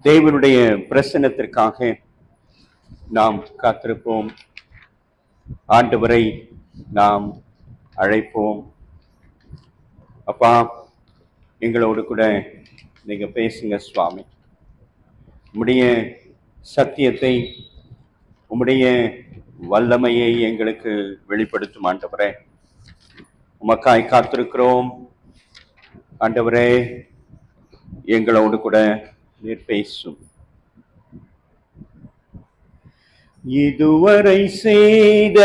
தேவனுடைய பிரசன்னத்திற்காக நாம் காத்திருப்போம். ஆண்டவரை நாம் அழைப்போம். அப்பா, எங்களோடு கூட நீங்க பேசுங்க சுவாமி. உம்முடைய சத்தியத்தை, உம்முடைய வல்லமையை எங்களுக்கு வெளிப்படுத்தும் ஆண்டவரே. உமக்காய் காத்திருக்கிறோம் ஆண்டவரே. எங்களோடு கூட நீர் பேசும். இதுவரை செய்த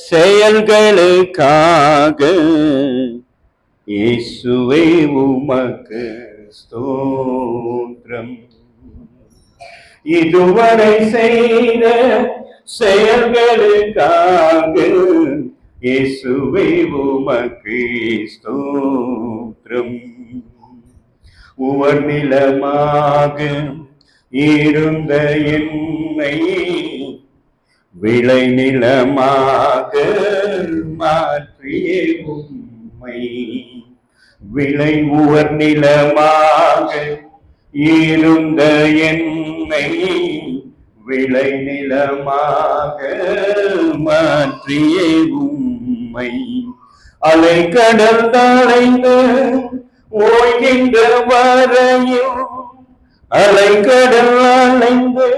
செயல்களுக்காக இயேசுவே உமக்கு ஸ்தோத்திரம். இதுவரை செய்த செயல்களுக்காக இயேசுவே உமக்கு ஸ்தோத்திரம். உவர்நிலமாக இருந்த என்னை விளை நிலமாக மாற்றிய உம்மை, விளை உவர் நிலமாக இருந்த என்னை விளை நிலமாக மாற்றிய உம்மை, அலை கடல் தாளைந்து ஓய்கின்ற வரையும், அலை கடல் அலைந்து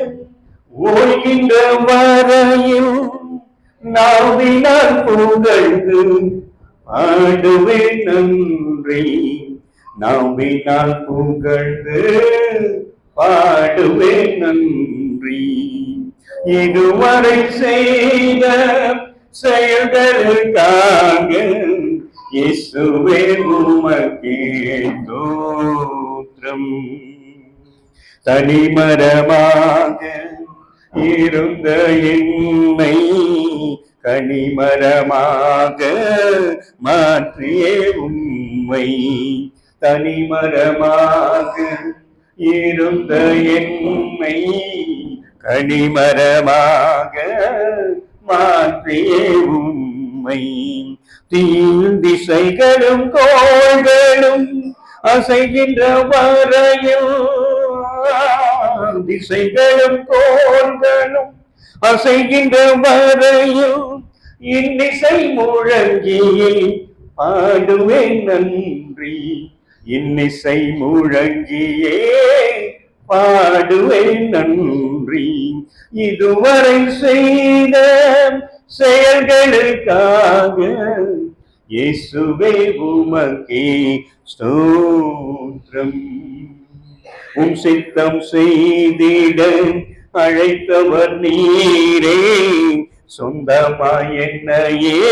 ஓய்கின்ற வரையும் நாவினால் புகழ்ந்து பாடுவேன் நன்றி, நாவினால் புகழ்ந்து பாடுவேன் நன்றி. இதுவரை செய்த செயல்களுக்காக இயேசுவே உமக்கே ஸ்தோத்திரம். தனிமரமாக இருந்த என்னை கனிமரமாக மாற்றிய உம்மை, தனிமரமாக இருந்த என்னை கனிமரமாக மாற்றிய உம்மை, தீல் திசைகளும் கோள்களும் அசைகின்ற வரையில், திசைகளும் கோள்களும் அசைகின்ற வரையில் இன்னிசை முழங்கியே பாடுவேன் நன்றி, இன்னிசை முழங்கியே பாடுவேன் நன்றி. இதுவரை செய்த செயல்களுக்காக இயேசுவே உமக்கே ஸ்தோத்திரம். உம் சித்தம் செய்திட அழைத்தவர் நீரே, சொந்தமாய் என்னையே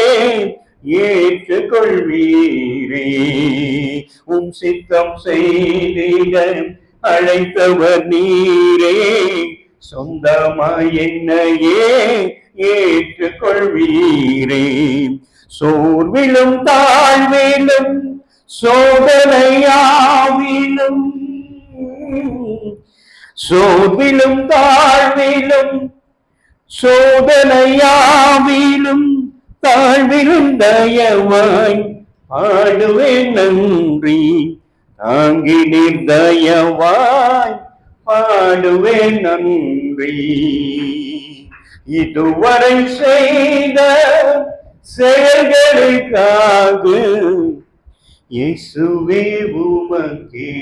ஏற்றுக்கொள்வீரே. உம் சித்தம் செய்திட அழைத்தவர் நீரே, சொந்தமாய் என்னையே ஏற்றுக்கொள்வீரே. சோர்விலும் தாழ்விலும் சோதனையாவிலும், சோர்விலும் தாழ்விலும் சோதனையாவிலும் தாழ்விலும் தயவாய் பாடுவேன் நன்றி, தாங்கி நிர்தயவாய் பாடுவேன் நன்றி. இதுவரை செய்த செயல்களுக்காக இயேசுவே உமக்கே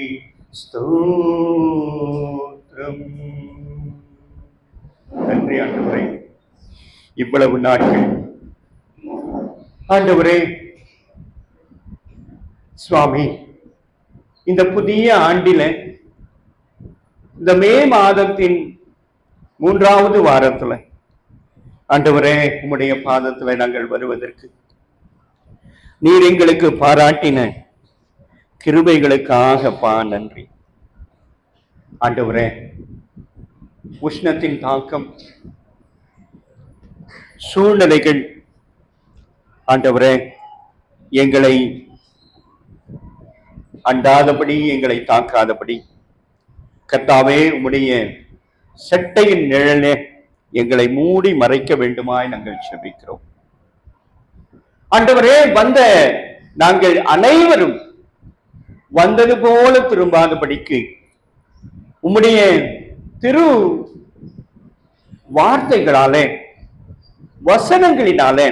ஸ்தோத்திரம். நன்றி ஆண்டவரே. இவ்வளவு நாட்கள் ஆண்டவரே சுவாமி, இந்த புதிய ஆண்டில இந்த மே மாதத்தின் 3வது வாரத்துல ஆண்டவரே உம்முடைய பாதத்துல நாங்கள் வருவதற்கு நீர் எங்களுக்கு பாராட்டின கிருபைகளுக்காகப்பா நன்றி ஆண்டவரே. உஷ்ணத்தின் தாக்கம், சூழ்நிலைகள் ஆண்டவரே எங்களை அண்டாதபடி, எங்களை தாக்காதபடி கர்த்தாவே உம்முடைய சட்டையின் நிழலே எங்களை மூடி மறைக்க வேண்டுமாய் நாங்கள் செபிக்கிறோம் ஆண்டவரே. வந்த நாங்கள் அனைவரும் வந்தது போல திரும்பாதபடிக்கு உம்முடைய திரு வார்த்தைகளாலே வசனங்களினாலே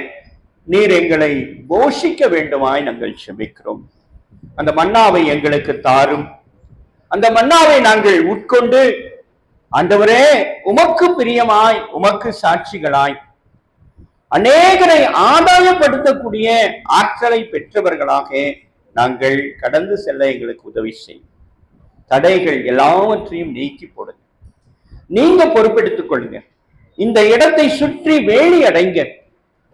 நீர் எங்களை போஷிக்க வேண்டுமாய் நாங்கள் செபிக்கிறோம். அந்த மன்னாவை எங்களுக்கு தாரும். அந்த மன்னாவை நாங்கள் உட்கொண்டு ஆண்டவரே உமக்கு பிரியமாய் உமக்கு சாட்சிகளாய் அநேகரை ஆதாயப்படுத்தக்கூடிய ஆற்றலை பெற்றவர்களாக நாங்கள் கடந்து செல்ல எங்களுக்கு உதவி செய்யும். தடைகள் எல்லாவற்றையும் நீக்கி போடுங்க. நீங்க பொறுப்பெடுத்துக் கொள்ளுங்க. இந்த இடத்தை சுற்றி வேலி அடைங்க.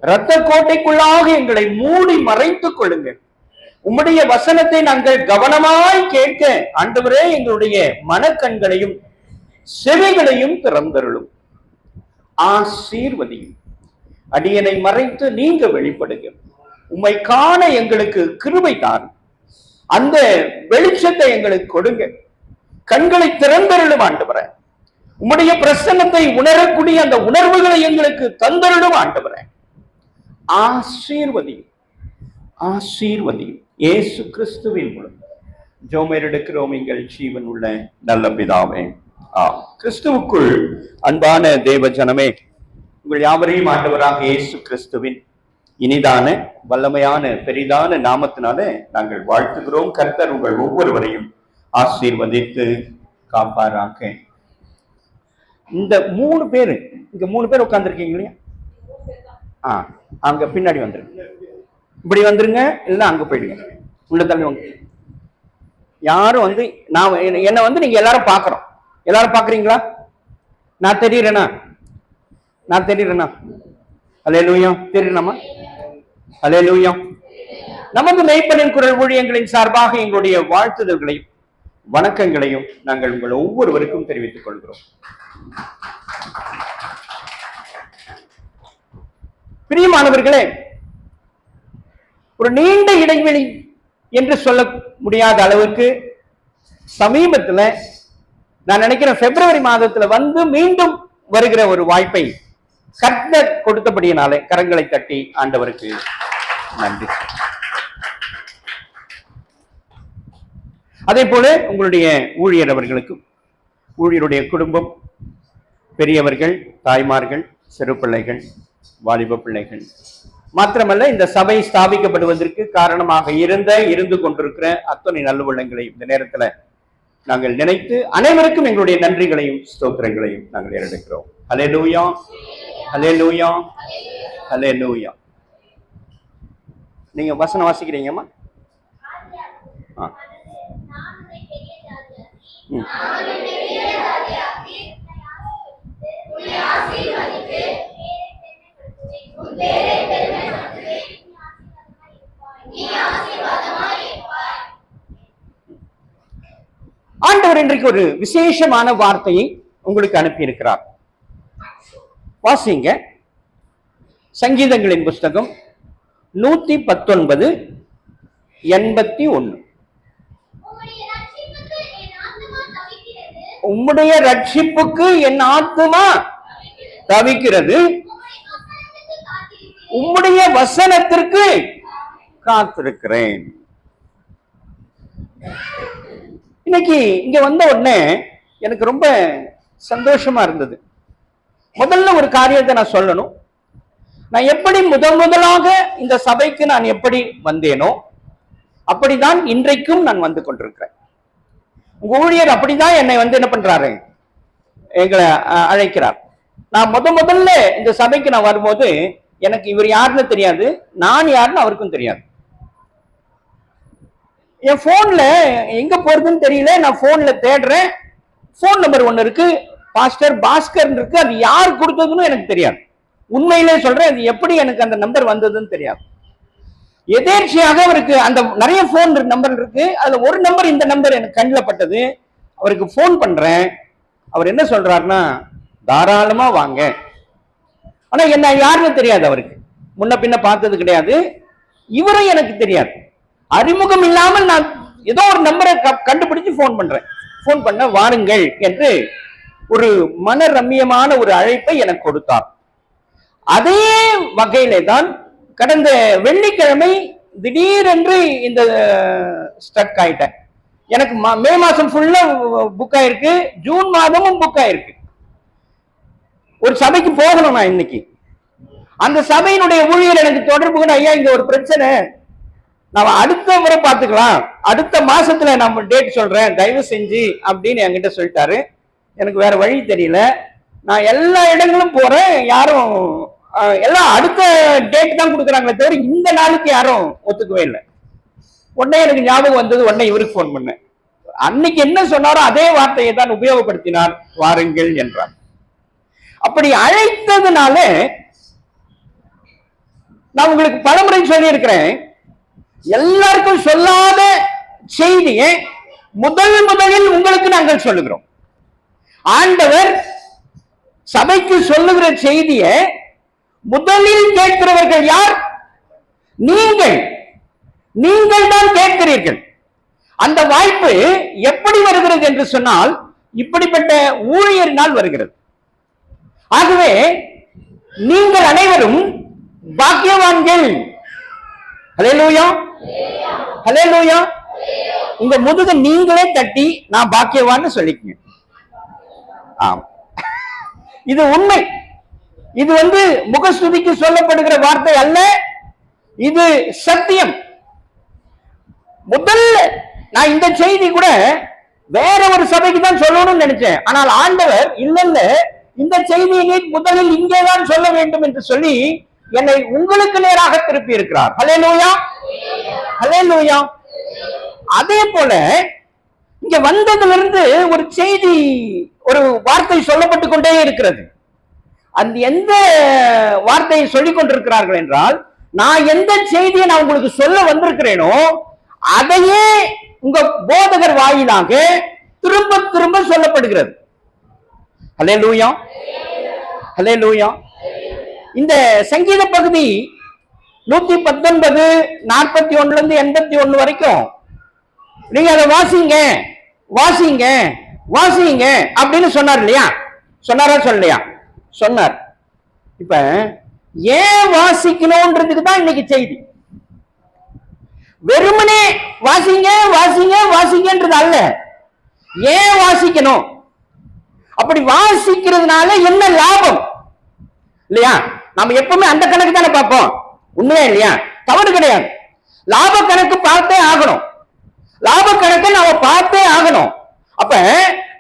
இரத்த கோட்டைக்குள்ளாக எங்களை மூடி மறைத்துக் கொள்ளுங்க. உம்முடைய வசனத்தை நாங்கள் கவனமாய் கேட்க ஆண்டவரே எங்களுடைய மனக்கண்களையும் செவிகளையும் திறந்தருளும். ஆசீர்வதியும். அடியனை மறைத்து நீங்க வெளிப்படுங்க. உம்மை காண எங்களுக்கு கிருபை தாரும். அந்த வெளிச்சத்தை எங்களுக்கு கொடுங்க. கண்களை திறந்தருளும் ஆண்டவரே. உம்முடைய பிரசன்னத்தை உணரக்கூடிய அந்த உணர்வுகளை எங்களுக்கு தந்தருளும் ஆண்டவரே. ஆசீர்வதியும். ஆசீர்வதியும். இயேசு கிறிஸ்துவின் மூலம் ஜெபம் எடுக்கிறோம் எங்கள் ஜீவன் உள்ள நல்ல பிதாவே. கிறிஸ்துவுக்குள் அன்பான தேவ ஜனமே, உங்கள் யாவரையும் ஆண்டவராக இயேசு கிறிஸ்துவின் இனிதான வல்லமையான பெரிதான நாமத்தினாலே நாங்கள் வாழ்த்துகிறோம். கர்த்தர் உங்கள் ஒவ்வொருவரையும் ஆசீர்வதித்து காப்பாராக. இந்த 3 பேரு இங்க 3 பேர் உட்கார்ந்துருக்கீங்க இல்லையா? அங்க பின்னாடி வந்துருங்க. இப்படி வந்துருங்க, இல்லைன்னா அங்க போயிடுங்க. உள்ள தள்ளி வாங்க. யாரும் நான் என்ன நீங்க எல்லாரும் பாக்குறோம். எல்லாரும் பாக்குறீங்களா? நான் தெரியுறேனா? அல்லேலூயா. தெரியுறேனாமா? அல்லேலூயா. நமது மெய்ப்பனின் குரல் ஊழியங்களின் சார்பாக எங்களுடைய வாழ்த்துதல்களையும் வணக்கங்களையும் நாங்கள் உங்கள் ஒவ்வொருவருக்கும் தெரிவித்துக் கொள்கிறோம். பிரியமானவர்களே, ஒரு நீண்ட இடைவெளி என்று சொல்ல முடியாத அளவுக்கு சமீபத்தில் நான் நினைக்கிறேன் பிப்ரவரி மாதத்துல மீண்டும் வருகிற ஒரு வாய்ப்பை கர்த்தர் கொடுத்தபடியினாலே கரங்களை தட்டி ஆண்டவருக்கு நன்றி. அதே போல உங்களுடைய ஊழியர் அவர்களுக்கும், ஊழியருடைய குடும்பம், பெரியவர்கள், தாய்மார்கள், சிறு பிள்ளைகள், வாலிப பிள்ளைகள் மாத்திரமல்ல, இந்த சபை ஸ்தாபிக்கப்படுவதற்கு காரணமாக இருந்து கொண்டிருக்கிற அத்தனை நல்லுள்ளங்களை இந்த நேரத்துல நாங்கள் நினைத்து அனைவருக்கும் எங்களுடைய நன்றிகளையும் ஸ்தோத்திரங்களையும் நாங்கள் ஏறெடுக்கிறோம். ஹல்லேலூயா, ஹல்லேலூயா, ஹல்லேலூயா. நீங்க வசனம் வாசிக்கிறீங்கம்மா? ஆண்டவர் இன்றைக்கு ஒரு விசேஷமான வார்த்தையை உங்களுக்கு அனுப்பி இருக்கிறார். வாசிங்க. சங்கீதங்களின் புஸ்தகம் 119:81. உம்முடைய ரட்சிப்புக்கு என் ஆத்துமா தவிக்கிறது, உம்முடைய வசனத்திற்கு காத்திருக்கிறேன். இன்னைக்கு இங்க வந்த உடனே எனக்கு ரொம்ப சந்தோஷமா இருந்தது. முதல்ல ஒரு காரியத்தை நான் சொல்லணும். நான் எப்படி முதலாக இந்த சபைக்கு நான் எப்படி வந்தேனோ அப்படிதான் இன்றைக்கும் நான் வந்து கொண்டிருக்கிறேன். உங்க ஊழியர் அப்படிதான் என்னை என்ன பண்றாரு, எங்களை அழைக்கிறார். நான் முதல்ல இந்த சபைக்கு நான் வரும்போது எனக்கு இவர் யாருன்னு தெரியாது, நான் யாருன்னு அவருக்கும் தெரியாது. என் போன்ல எங்க போறதுன்னு தெரியல. நான் போன்ல தேடுறேன். போன் நம்பர் ஒண்ணு இருக்கு, பாஸ்டர் பாஸ்கர் இருக்கு. அது யார் கொடுத்ததுன்னு எனக்கு தெரியாது. உண்மையிலே சொல்றேன், அது எப்படி எனக்கு அந்த நம்பர் வந்ததுன்னு தெரியாது. எதேர்ச்சியாக அவருக்கு அந்த நிறைய போன் நம்பர் இருக்கு, அதுல ஒரு நம்பர், இந்த நம்பர் எனக்கு கண்ணில் பட்டது. அவருக்கு போன் பண்றேன். அவர் என்ன சொல்றாருன்னா, தாராளமா வாங்க. ஆனா என்ன யாருன்னு தெரியாது, அவருக்கு முன்ன பின்ன பார்த்தது கிடையாது. இவரை எனக்கு தெரியாது. அறிமுகம் இல்லாமல் நான் ஏதோ ஒரு நம்பரை கண்டுபிடிச்சு போன் பண்றேன். போன் பண்ண வாருங்கள் என்று ஒரு மன ரம்மியமான ஒரு அழைப்பை எனக்கு கொடுத்தார். அதே வகையிலே தான் கடந்த வெள்ளிக்கிழமை திடீரென்று இந்த ஸ்டக் ஆயிட்டேன். எனக்கு மே மாசம் ஃபுல்லா புக் ஆயிருக்கு, ஜூன் மாதமும் புக் ஆயிருக்கு. ஒரு சபைக்கு போகணும் நான் இன்னைக்கு. அந்த சபையினுடைய ஊழியர் எனக்கு தொடர்பு கூட, ஐயா இங்க ஒரு பிரச்சனை, நம்ம அடுத்த முறை பார்த்துக்கலாம், அடுத்த மாசத்துல நம்ம டேட் சொல்றேன் தயவு செஞ்சு அப்படின்னு என்கிட்ட சொல்லிட்டாரு. எனக்கு வேற வழி தெரியல. நான் எல்லா இடங்களும் போறேன், யாரும் எல்லாம் அடுத்த டேட் தான் கொடுக்குறாங்களே தவிர இந்த நாளுக்கு யாரும் ஒத்துக்கவே இல்லை. உடனே எனக்கு ஞாபகம் வந்தது, உடனே இவருக்கு போன் பண்ணேன். அன்னைக்கு என்ன சொன்னாரோ அதே வார்த்தையை தான் உபயோகப்படுத்தினார், வாருங்கள் என்றார். அப்படி அழைத்ததுனால நான் உங்களுக்கு பலமுறை சொல்லி இருக்கிறேன், எல்லாருக்கும் சொல்லாத செய்தியை முதலில் உங்களுக்கு நாங்கள் சொல்லுகிறோம். ஆண்டவர் சபைக்கு சொல்லுகிற செய்தியை முதலில் கேட்கிறவர்கள் யார்? நீங்கள் தான் கேட்கிறீர்கள். அந்த வாய்ப்பு எப்படி வருகிறது என்று சொன்னால், இப்படிப்பட்ட ஊழியரினால் வருகிறது. ஆகவே நீங்கள் அனைவரும் பாக்கியவான்கள். ஹல்லேலூயா, ஹல்லேலூயா. உங்க முதுக நீங்களே தட்டி நான் பாக்கியவான்னு சொல்லிக்கங்க. ஆம், இது உண்மை. இது முகஸ்துதிக்கு சொல்லப்படுகிற வார்த்தை அல்ல, இது சத்தியம். முதல்ல நான் இந்த செய்தி கூட வேற ஒரு சபைக்கு தான் சொல்லணும்னு நினைச்சேன். ஆனால் ஆண்டவர் இல்ல, இந்த செய்தியை முதலில் இங்கேதான் சொல்ல வேண்டும் என்று சொல்லி என்னை உங்களுக்கு நேராக திருப்பி இருக்கிறார். ஹல்லேலூயா, ஹல்லேலூயா. அதே போல இங்க வந்ததிலிருந்து ஒரு செய்தி, ஒரு வார்த்தை சொல்லப்பட்டு கொண்டே இருக்கிறது. அந்த எந்த வார்த்தையை சொல்லிக் கொண்டிருக்கிறார்கள் என்றால், நான் எந்த செய்தியை நான் உங்களுக்கு சொல்ல வந்திருக்கிறேனோ அதையே உங்க போதகர் வாயிலாக திரும்ப திரும்ப சொல்லப்படுகிறது. ஹல்லேலூயா, ஹல்லேலூயா. இந்த சங்கீத பகுதி 119 41 81 வரைக்கும் நீங்க அதை வாசிங்க வாசிங்க வாசிங்க அப்படின்னு சொன்னார் இல்லையா? சொன்னாரா சொல்லலையா? சொன்னார். இப்ப ஏன் வாசிக்கணும்ன்றதுக்கு தான் இன்னைக்கு செய்தி. வெறுமனே வாசிங்க வாசிங்க வாசிங்கன்றது அல்ல, ஏன் வாசிக்கணும், அப்படி வாசிக்கிறதுனால என்ன லாபம் இல்லையா? நம்ம எப்பவுமே அந்த கணக்கு தானே பார்ப்போம், உண்மையா இல்லையா? தவறு கிடையாது. லாப கணக்கு பார்த்தே ஆகணும், லாப கணக்கை நாம பார்த்தே ஆகணும். அப்ப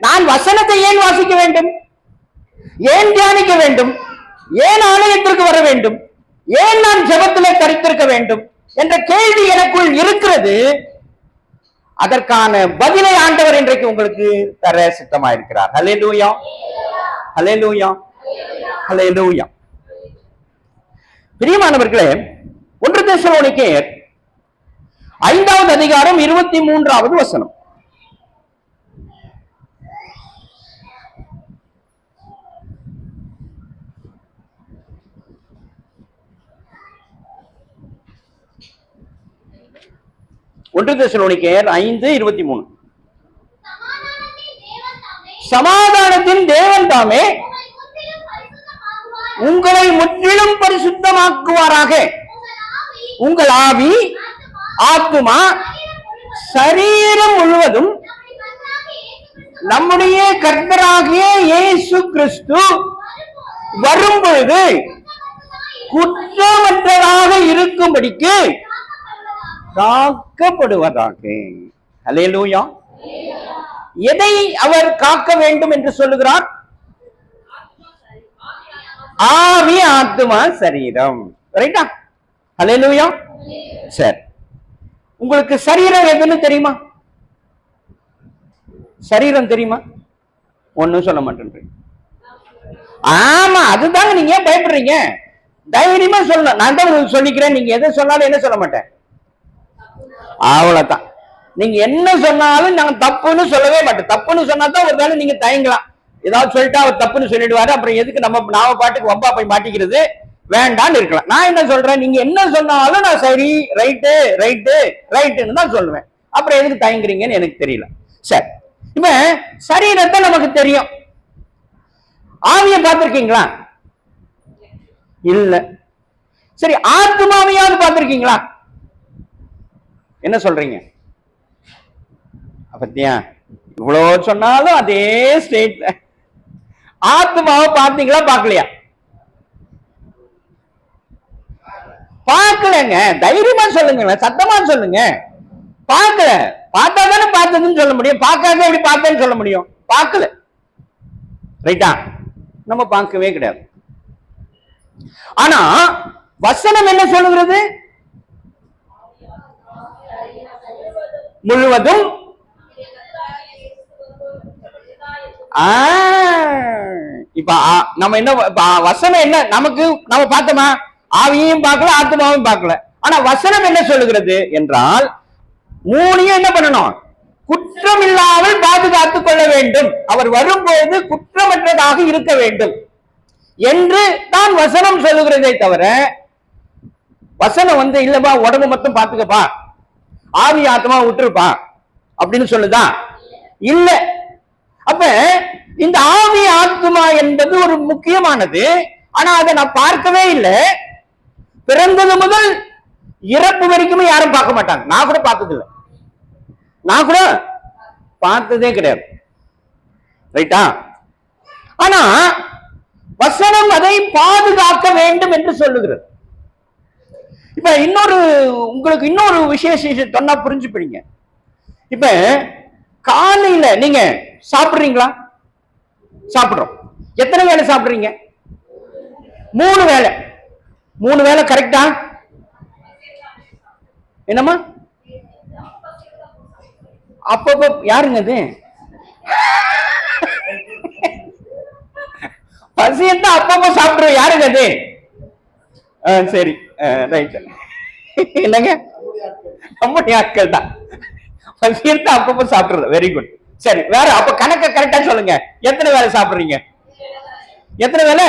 நான் வசனத்தை ஏன் வாசிக்க வேண்டும், ஏன் தியானிக்க வேண்டும், ஏன் ஆலயத்திற்கு வர வேண்டும், ஏன் நான் ஜெபத்திலே தரித்திருக்க வேண்டும் என்ற கேள்வி எனக்குள் இருக்கிறது. அதற்கான பதிலை ஆண்டவர் இன்றைக்கு உங்களுக்கு தர சித்தமா இருக்கிறார். ஹல்லேலூயா, ஹல்லேலூயா, ஹல்லேலூயா. பிரியமானவர்களே, 1 தெசலோனிக்கேயர் 5வது அதிகாரம் 23வது வசனம். ஒன்று தெசலோனிக்கேயர் 5:23. சமாதானத்தின் தேவன் தாமே உங்களை முற்றிலும் பரிசுத்தமாக்குவாராக. உங்கள் ஆவி, ஆத்துமா, சரீரம் முழுவதும் நம்முடைய கர்த்தராகிய இயேசு கிறிஸ்து வரும்பொழுது குற்றமற்றதாக இருக்கும்படிக்கு காக்கப்படுவதாக. ஹல்லேலூயா. எதை அவர் காக்க வேண்டும் என்று சொல்லுகிறார்? ஆவி, ஆத்துமா, சரீரம். ரைட்டா? ஹல்லேலூயா. சரி, உங்களுக்கு சரீரம் எதுன்னு தெரியுமா? சரீரம் தெரியுமா? ஒன்னும் சொல்ல மாட்டேன். ஆமா, அதுதாங்க. நீங்க ஏன் பயப்படுறீங்க? தைரியமா சொல்லணும். நான் தான் சொல்லிக்கிறேன், நீங்க எதை சொன்னாலும் என்ன சொல்ல மாட்டேன், அவ்வளவுதான். நீங்க என்ன சொன்னாலும் நான் தப்புன்னு சொல்லவே மாட்டேன். தப்புன்னு சொன்னா தான் ஒரு வேளை நீங்க தயங்கலாம், ஏதாவது சொல்லிட்டா அவர் தப்புன்னு சொல்லிடுவாரு, அப்புறம் எதுக்கு நாம பாட்டுக்கு வம்பா போய் மாட்டிக்கிறது, வேண்டான்னு இருக்கலாம். நான் என்ன சொல்றேன், நீங்க என்ன சொன்னாலும் நான் சரி, ரைட்டு ரைட்டு ரைட்டுன்னு தான் சொல்லுவேன். அப்புறம் எதுக்கு தயங்குறீங்கன்னு எனக்கு தெரியல. சரி, இப்ப சரீரத்தை நமக்கு தெரியும். ஆவியை பார்த்திருக்கீங்களா? இல்ல. சரி, ஆத்மாவையாவது பார்த்திருக்கீங்களா? என்ன சொல்றீங்க? பத்தியா, இவ்வளவு சொன்னாலும் அதே ஸ்டேட். ஆத்மாவை பார்த்தீங்களா பார்க்கலையா? பார்க்கலங்க. தைரியமா சொல்லுங்க, சத்தமா சொல்லுங்க. பார்க்கல. பார்த்தா தானே பார்த்ததுன்னு சொல்ல முடியும். பார்க்காத எப்படி பார்த்தேன்னு சொல்ல முடியும்? பார்க்கல. ரைட்டா? நம்ம பார்க்கவே கிடையாது. ஆனா வசனம் என்ன சொல்லுகிறது? முழுவதும் இப்ப நம்ம என்ன வசனம் என்ன நமக்கு, நம்ம பார்த்தோமா? ஆவியையும் பார்க்கல, ஆத்மாவையும் பார்க்கல. ஆனா வசனம் என்ன சொல்லுகிறது என்றால், மூணையும் என்ன பண்ணணும்? குற்றம் இல்லாமல் பாதுகாத்துக் கொள்ள வேண்டும். அவர் வரும்போது குற்றமற்றதாக இருக்க வேண்டும் என்று தான் வசனம் சொல்லுகிறதே தவிர, வசனம் இல்லப்பா உடம்பு மட்டும் பார்த்துக்கப்பா, ஆவி ஆத்மா விட்டுருப்பா அப்படின்னு சொல்லுதா? இல்ல. அப்ப இந்த ஆவி ஆத்மா என்பது ஒரு முக்கியமானது. ஆனா அதை நான் பார்க்கவே இல்லை. பிறந்தது முதல் இறப்பு வரைக்குமே யாரும் பார்க்க மாட்டாங்க. நான் கூட பார்த்தது இல்லை. நான் கூட பார்த்ததே கிடையாது. ரைட்டா? ஆனா வசனம் அதை பாதுகாக்க வேண்டும் என்று சொல்லுகிறது. இப்ப உங்களுக்கு இன்னொரு விசேஷம் சொன்னா புரிஞ்சுப்பீங்க. இப்ப காலையில நீங்க சாப்பிடுறீங்களா? சாப்பிடுறோம். எத்தனை வேளை சாப்பிடுறீங்க? 3 வேளை. 3 வேளை கரெக்டா? என்னம்மா? அப்பப்போ யாருங்க அது? பசியத்தான் அப்பப்போ சாப்பிடுற யாருங்க அது? சரி, ரைட். என்னங்க? நம்முடைய ஆட்கள் தான் பசியத்தான் அப்பப்போ சாப்பிடுறது. Very good. சரி, வேற அப்ப கணக்க கரெக்டா சொல்லுங்க. எத்தனை வேளை சாப்பிடுறீங்க? எத்தனை வேளை?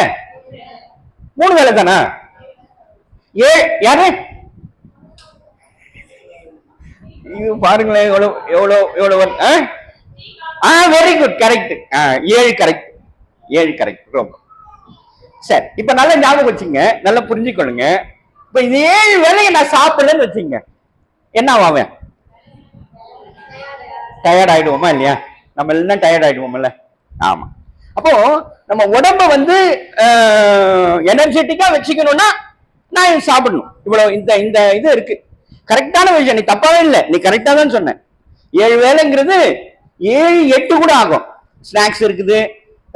3 வேளை தானா? யாரு இது பாருங்களேன், எவ்வளவு எவ்வளவு எவ்வளவு. Very good, correct. 7 correct. 7 correct. ரொம்ப சரி. இப்ப நல்லா ஞாபகம் வச்சுங்க, நல்லா புரிஞ்சுக்கொள்ளுங்க. இப்ப இது 7 வேளையை நான் சாப்பிடலன்னு வச்சுங்க, என்ன ஆவேன்? டயர்ட் ஆயிடுவோமா இல்லையா? நம்ம எல்லாம் டயர்ட் ஆயிடுவோம்ல. ஆமா. அப்போ நம்ம உடம்ப எனர்ஜெட்டிக்கா வச்சுக்கணும்னா நான் சாப்பிடணும். இவ்வளவு இந்த இது இருக்கு. கரெக்டான விஷயம். நீ தப்பாவே இல்லை, நீ கரெக்டா தான் சொன்ன. 7 வேளைங்கிறது 7, 8 கூட ஆகும். ஸ்நாக்ஸ் இருக்குது,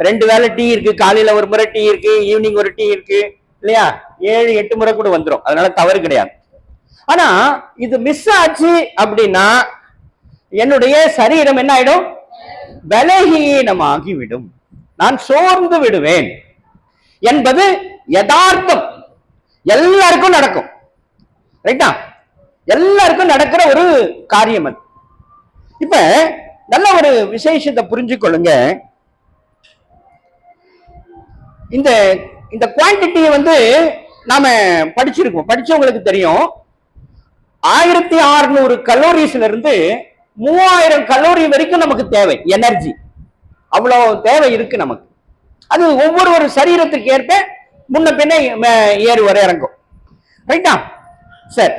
2 வேளை டீ இருக்கு, காலையில ஒரு முறை டீ இருக்கு, ஈவினிங் ஒரு டீ இருக்கு இல்லையா? 7, 8 முறை கூட வந்துடும். அதனால தவறு கிடையாது. ஆனா இது மிஸ் ஆச்சு அப்படின்னா என்னுடைய சரீரம் என்ன ஆயிடும்? பலகீனமாகி விடும். நான் சோர்ந்து விடுவேன் என்பது யதார்த்தம். எல்லாருக்கும் நடக்கும். ரைட்டா? எல்லாருக்கும் நடக்கிற ஒரு காரியம் அது. இப்ப நல்ல ஒரு விசேஷத்தை புரிஞ்சு கொள்ளுங்க. இந்த இந்த குவான்டிட்டியை நாம படிச்சிருக்கோம். படிச்சவங்களுக்கு தெரியும். 1600 கலோரிஸ்ல இருந்து 3000 கலோரி வரைக்கும் நமக்கு தேவை எனர்ஜி. அவ்வளவு தேவை இருக்கு நமக்கு. அது ஒவ்வொரு சரீரத்துக்கு ஏற்ப முன்ன பின்ன ஏறு வர இறங்கும். ரைட்டா? சரி,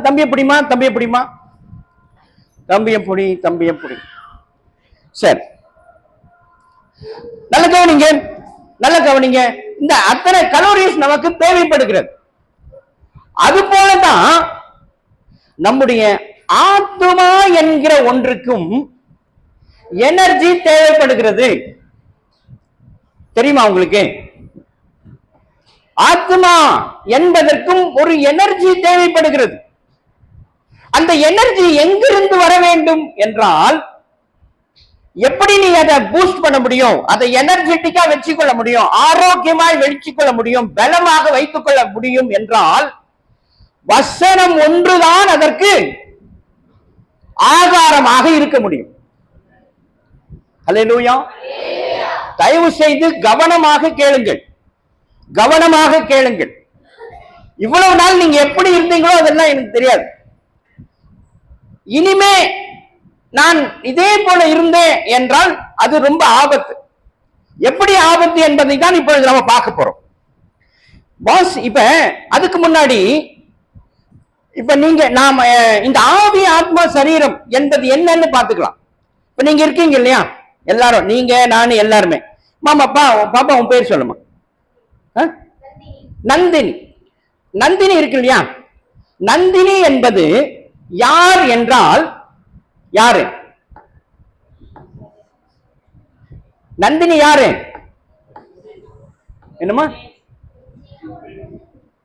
தம்பிய பிடிமா, தம்பிய பிடிமா, தம்பிய புடி, தம்பிய புடி. சரி, நல்ல கவனிங்க, நல்ல கவனிங்க. இந்த அத்தனை கலோரிஸ் நமக்கு தேவைப்படுகிறது. அது போலதான் நம்முடைய ஆத்மா என்கிற ஒன்றுக்கும் எனர்ஜி தேவைப்படுகிறது. தெரியுமா உங்களுக்கு? ஆத்மா என்பதற்கும் ஒரு எனர்ஜி தேவைப்படுகிறது. அந்த எனர்ஜி எங்கிருந்து வர வேண்டும் என்றால், எப்படி நீ அதை பூஸ்ட் பண்ண முடியும், அதை எனர்ஜெட்டிக்கா வச்சுக்கொள்ள முடியும், ஆரோக்கியமாய் வச்சுக்கொள்ள முடியும், பலமாக வைத்துக் கொள்ள முடியும் என்றால் வசனம் ஒன்றுதான் அதற்கு ஆதாரமாக இருக்க முடியும். அல்லேலூயா. தயவு செய்து கவனமாக கேளுங்கள், கவனமாக கேளுங்கள். இவ்வளவு நாள் நீங்க எப்படி இருந்தீங்களோ அதெல்லாம் எனக்கு தெரியாது. இனிமே நான் இதே போல இருந்தேன் என்றால் அது ரொம்ப ஆபத்து. எப்படி ஆபத்து என்பதை தான் இப்பொழுது நம்ம பார்க்க போறோம். பாஸ், இப்ப அதுக்கு முன்னாடி இப்ப நாம இந்த ஆவி ஆத்மா சரீரம் என்பது என்னன்னு பார்த்துக்கலாம். இப்ப நீங்க இருக்கீங்க இல்லையா எல்லாரும், நீங்க நானு எல்லாருமே. மாமாப்பா பாப்பா உன் பேர் சொல்லுமா. நந்தினி. நந்தினி இருக்கு இல்லையா, நந்தினி என்பது யார் என்றால் யாரு? நந்தினி யாரு? என்னமா?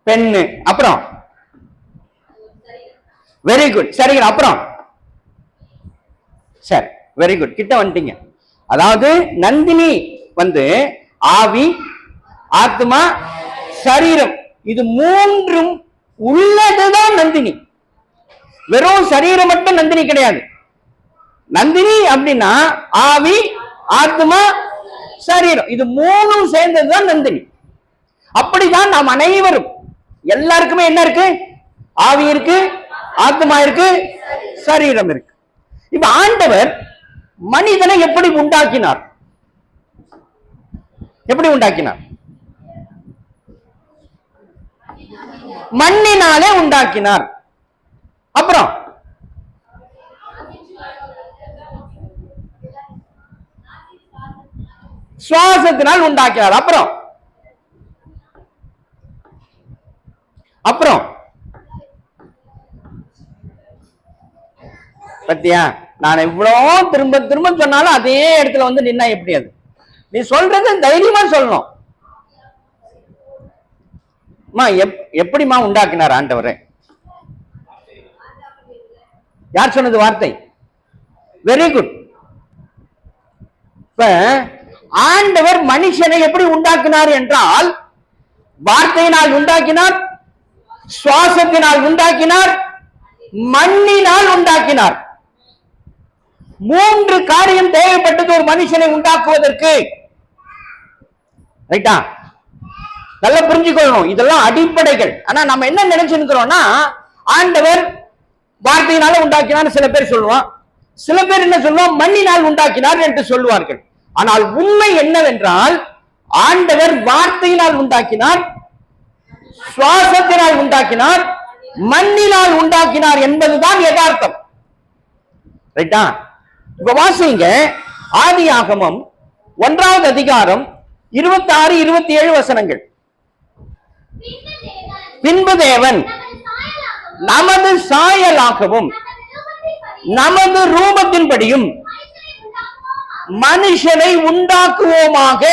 பெண்ணு. அப்புறம் வெரி குட், சரி. அப்புறம் சரி, வெரி குட், கிட்ட வந்துட்டீங்க. அதாவது நந்தினி வந்து ஆவி, ஆத்மா, சரீரம், இது மூன்றும் உள்ளதுதான் நந்தினி. வெறும் சரீரம் மட்டும் நந்தினி கிடையாது. நந்தினி அப்படின்னா ஆவி, ஆத்மா, சரீரம், இது மூணும் சேர்ந்ததுதான் நந்தினி. அப்படிதான் நாம் அனைவரும், எல்லாருக்குமே என்ன இருக்கு? ஆவி இருக்கு, ஆத்மா இருக்கு, சரீரம் இருக்கு. இப்ப ஆண்டவர் மனிதனை எப்படி உண்டாக்கினார்? எப்படி உண்டாக்கினார்? மண்ணினாலே உண்டாக்கினார். அப்புறம் சுவாசத்தினால் உண்டாக்கினார். அப்புறம் அப்புறம் பத்தியா, நான் எவ்வளவு திரும்ப திரும்ப சொன்னாலும் அதே இடத்துல வந்து நின்னா எப்படி? அது நீ சொல்றது தைரியமா சொல்லணும். எப்படிமா உண்டாக்கினார் ஆண்டவரே? யார் சொன்னது வார்த்தை? Very good. இப்ப ஆண்டவர் மனுஷனை எப்படி உண்டாக்கினார் என்றால், வார்த்தையினால் உண்டாக்கினார், சுவாசத்தினால் உண்டாக்கினார், மண்ணினால் உண்டாக்கினார். மூன்று காரியம் தேவைப்பட்டது ஒரு மனுஷனை உண்டாக்குவதற்கு. ரைட்டா? நல்லா புரிஞ்சுக்கொள்ளணும், இதெல்லாம் அடிப்படைகள். ஆனா நம்ம என்ன நினைச்சிருக்கிறோம்னா, ஆண்டவர் வார்த்தையினால உண்டாக்கினார் சில பேர் சொல்லுவான், சில பேர் என்ன சொல்லுவான், மண்ணினால் உண்டாக்கினார் என்று சொல்லுவார்கள். ஆனால் உண்மை என்னவென்றால், ஆண்டவர் வார்த்தையினால் உண்டாக்கினார், சுவாசத்தினால் உண்டாக்கினார், மண்ணினால் உண்டாக்கினார் என்பதுதான் யதார்த்தம். ரைட்டா? இப்ப வாசிங்க, ஆதியாகமம் 1வது அதிகாரம் 26, 27 வசனங்கள். பின்பு தேவன் நமது சாயலாகவும் நமது ரூபத்தின்படியும் மனுஷனை உண்டாக்குவோமாக.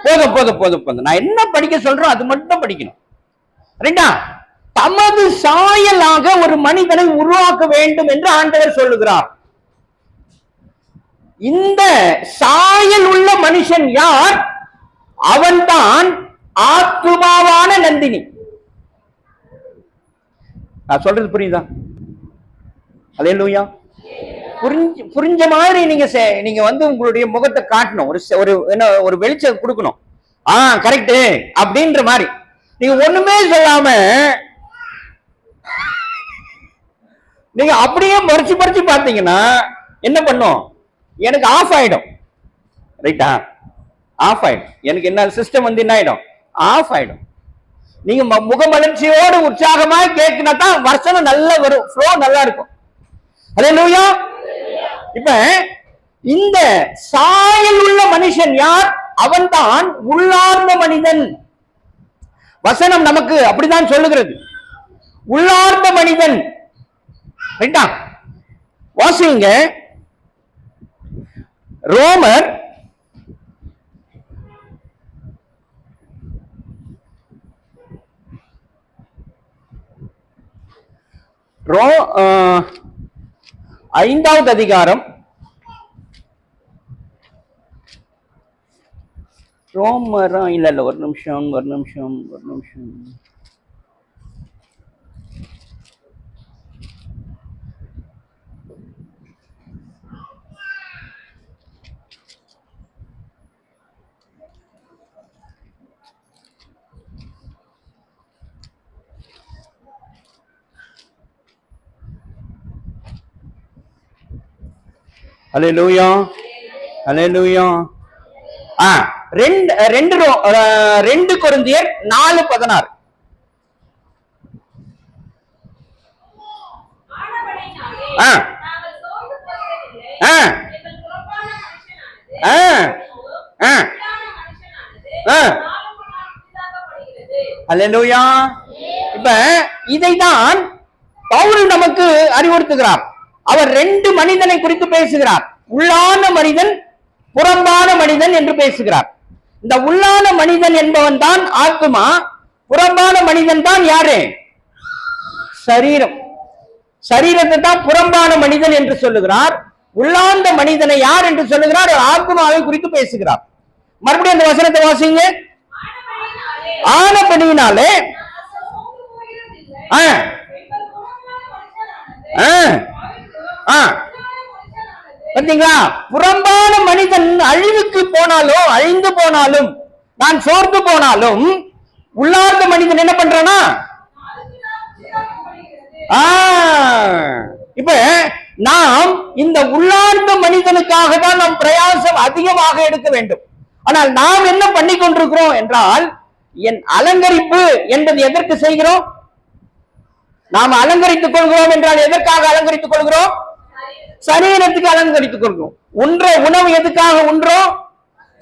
போதும் போதும் போதும் போதும், நான் என்ன படிக்க சொல்றோம் அது மட்டும் படிக்கணும். ரைட்டா? தமது சாயலாக ஒரு மனிதனை உருவாக்க வேண்டும் என்று ஆண்டவர் சொல்லுகிறார். இந்த சாயல் உள்ள மனுஷன் யார்? அவன்தான் ஆத்துமாவான நந்தினி. நான் சொல்றது புரியுதா? அல்லேலூயா. புரிஞ்ச மாதிரி நீங்க வந்து உங்களுடைய முகத்தை காட்டணும், ஒரு வெளிச்சம் கொடுக்கணும். கரெக்ட் அப்படின்ற மாதிரி. நீங்க ஒண்ணுமே சொல்லாம நீங்க அப்படியே மறைச்சு மறைச்சு பார்த்தீங்கன்னா என்ன பண்ணும்? எனக்கு ஆஃப் ஆயிடும். ரைட்டா? ஆஃப் ஆயிடும். எனக்கு என்ன சிஸ்டம் வந்து என்ன ஆயிடும்? ஆஃப் ஆயிடும். நீங்க முகமலர்ச்சியோடு உற்சாகமா கேட்கினா தான் வசனம் நல்லா வரும், ஃப்ளோ நல்லா இருக்கும். அல்லேலூயா. இப்ப இந்த சாயல் உள்ள மனுஷன் யார்? அவன்தான் உள்ளார்ந்த மனிதன். வசனம் நமக்கு அப்படிதான் சொல்லுகிறது, உள்ளார்ந்த மனிதன். ரைட்டா? வாசிங்க, ரோமர் 5வது அதிகாரம், ரோமரா இல்ல ஒரு நிமிஷம். அல்லேலூயா, அல்லேலூயா. 2 கொரிந்தியர் 4:16. அல்லேலூயா. இப்ப இதைதான் பவுல் நமக்கு அறிவுறுத்துகிறார். அவர் ரெண்டு மனிதனை குறித்து பேசுகிறார். உள்ளான மனிதன், புறம்பான மனிதன் என்று பேசுகிறார். இந்த உள்ளான மனிதன் என்பவன் தான் ஆத்துமா, புறம்பான மனிதன் தான் யாரு? சரீரம். சரீரத்தை தான் புறம்பான மனிதன் என்று சொல்லுகிறார். உள்ளார்ந்த மனிதனை யார் என்று சொல்லுகிறார்? ஆத்மாவை குறித்து பேசுகிறார். மறுபடியும் அந்த வசனத்தை வாசிங்க. ஆனபடியினாலே பாத்தீங்களா, புறம்பான மனிதன் அழிவுக்கு போனாலும், அழிந்து போனாலும், நான் சோர்ந்து போனாலும், உள்ளார்ந்த மனிதன் என்ன பண்றானா? இப்ப நாம் இந்த உள்ளார்ந்த மனிதனுக்காக தான் நாம் பிரயாசம் அதிகமாக எடுக்க வேண்டும். ஆனால் நாம் என்ன பண்ணி கொண்டிருக்கிறோம் என்றால், என் அலங்கரிப்பு என்பது எதற்கு செய்கிறோம்? நாம் அலங்கரித்துக் கொள்கிறோம் என்றால் எதற்காக அலங்கரித்துக் கொள்கிறோம்? சரீரத்துக்கு அலங்கரித்துக் கொள்கிறோம். உணவு எதுக்காக உண்றோம்?